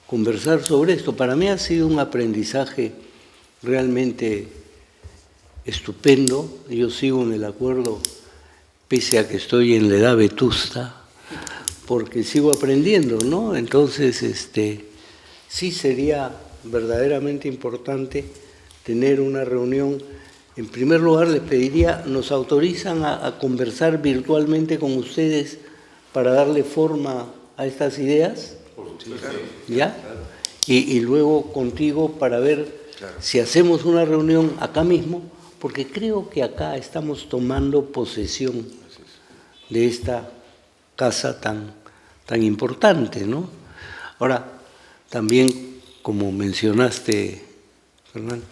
conversar sobre esto. Para mí ha sido un aprendizaje realmente estupendo. Yo sigo en el acuerdo, pese a que estoy en la edad vetusta, porque sigo aprendiendo, ¿no? Entonces, sí sería verdaderamente importante tener una reunión. En primer lugar, les pediría, ¿nos autorizan a conversar virtualmente con ustedes para darle forma a estas ideas? ¿Ya? Y luego contigo para ver si hacemos una reunión acá mismo, porque creo que acá estamos tomando posesión de esta casa tan importante, ¿no? Ahora, también, como mencionaste, Fernando,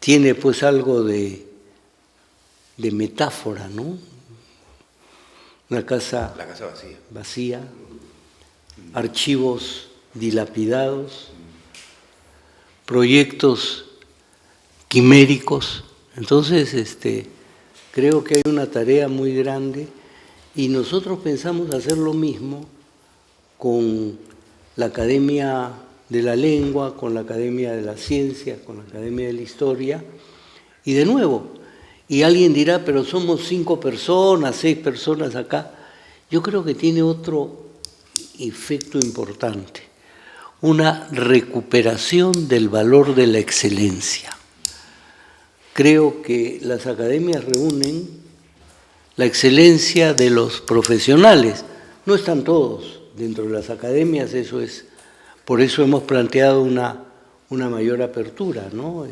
tiene pues algo de metáfora, ¿no? La casa vacía, archivos dilapidados, proyectos quiméricos. Entonces, creo que hay una tarea muy grande y nosotros pensamos hacer lo mismo con la Academia de la Lengua, con la Academia de las Ciencias, con la Academia de la Historia, y de nuevo, y alguien dirá, pero somos 5 personas, 6 personas acá. Yo creo que tiene otro efecto importante, una recuperación del valor de la excelencia. Creo que las academias reúnen la excelencia de los profesionales. No están todos dentro de las academias, eso es. Por eso hemos planteado una mayor apertura, ¿no?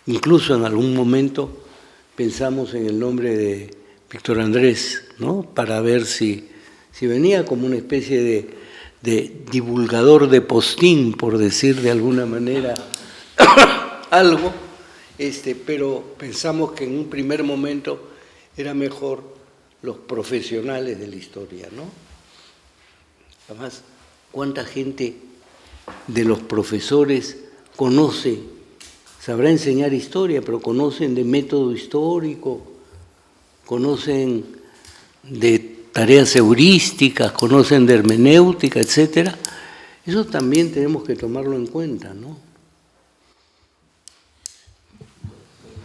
Incluso en algún momento pensamos en el nombre de Víctor Andrés, ¿no? Para ver si venía como una especie de divulgador de postín, por decir de alguna manera algo, pero pensamos que en un primer momento era mejor los profesionales de la historia, ¿no? Además, ¿cuánta gente de los profesores sabrá enseñar historia, pero conocen de método histórico, conocen de tareas heurísticas, conocen de hermenéutica, etcétera? Eso también tenemos que tomarlo en cuenta, ¿no?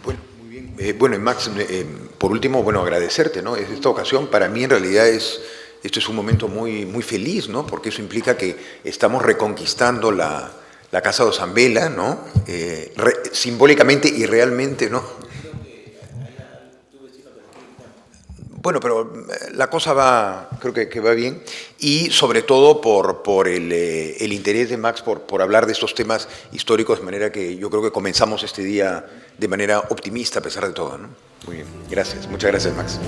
Bueno, muy bien. Bueno, Max, por último, bueno, agradecerte, ¿no? Esta ocasión para mí en realidad esto es un momento muy, muy feliz, ¿no? Porque eso implica que estamos reconquistando la Casa de Osambela, ¿no? Simbólicamente y realmente, ¿no? Bueno, pero la cosa va, creo que va bien, y sobre todo por el interés de Max por hablar de estos temas históricos, de manera que yo creo que comenzamos este día de manera optimista a pesar de todo, ¿no? Muy bien, gracias, muchas gracias, Max.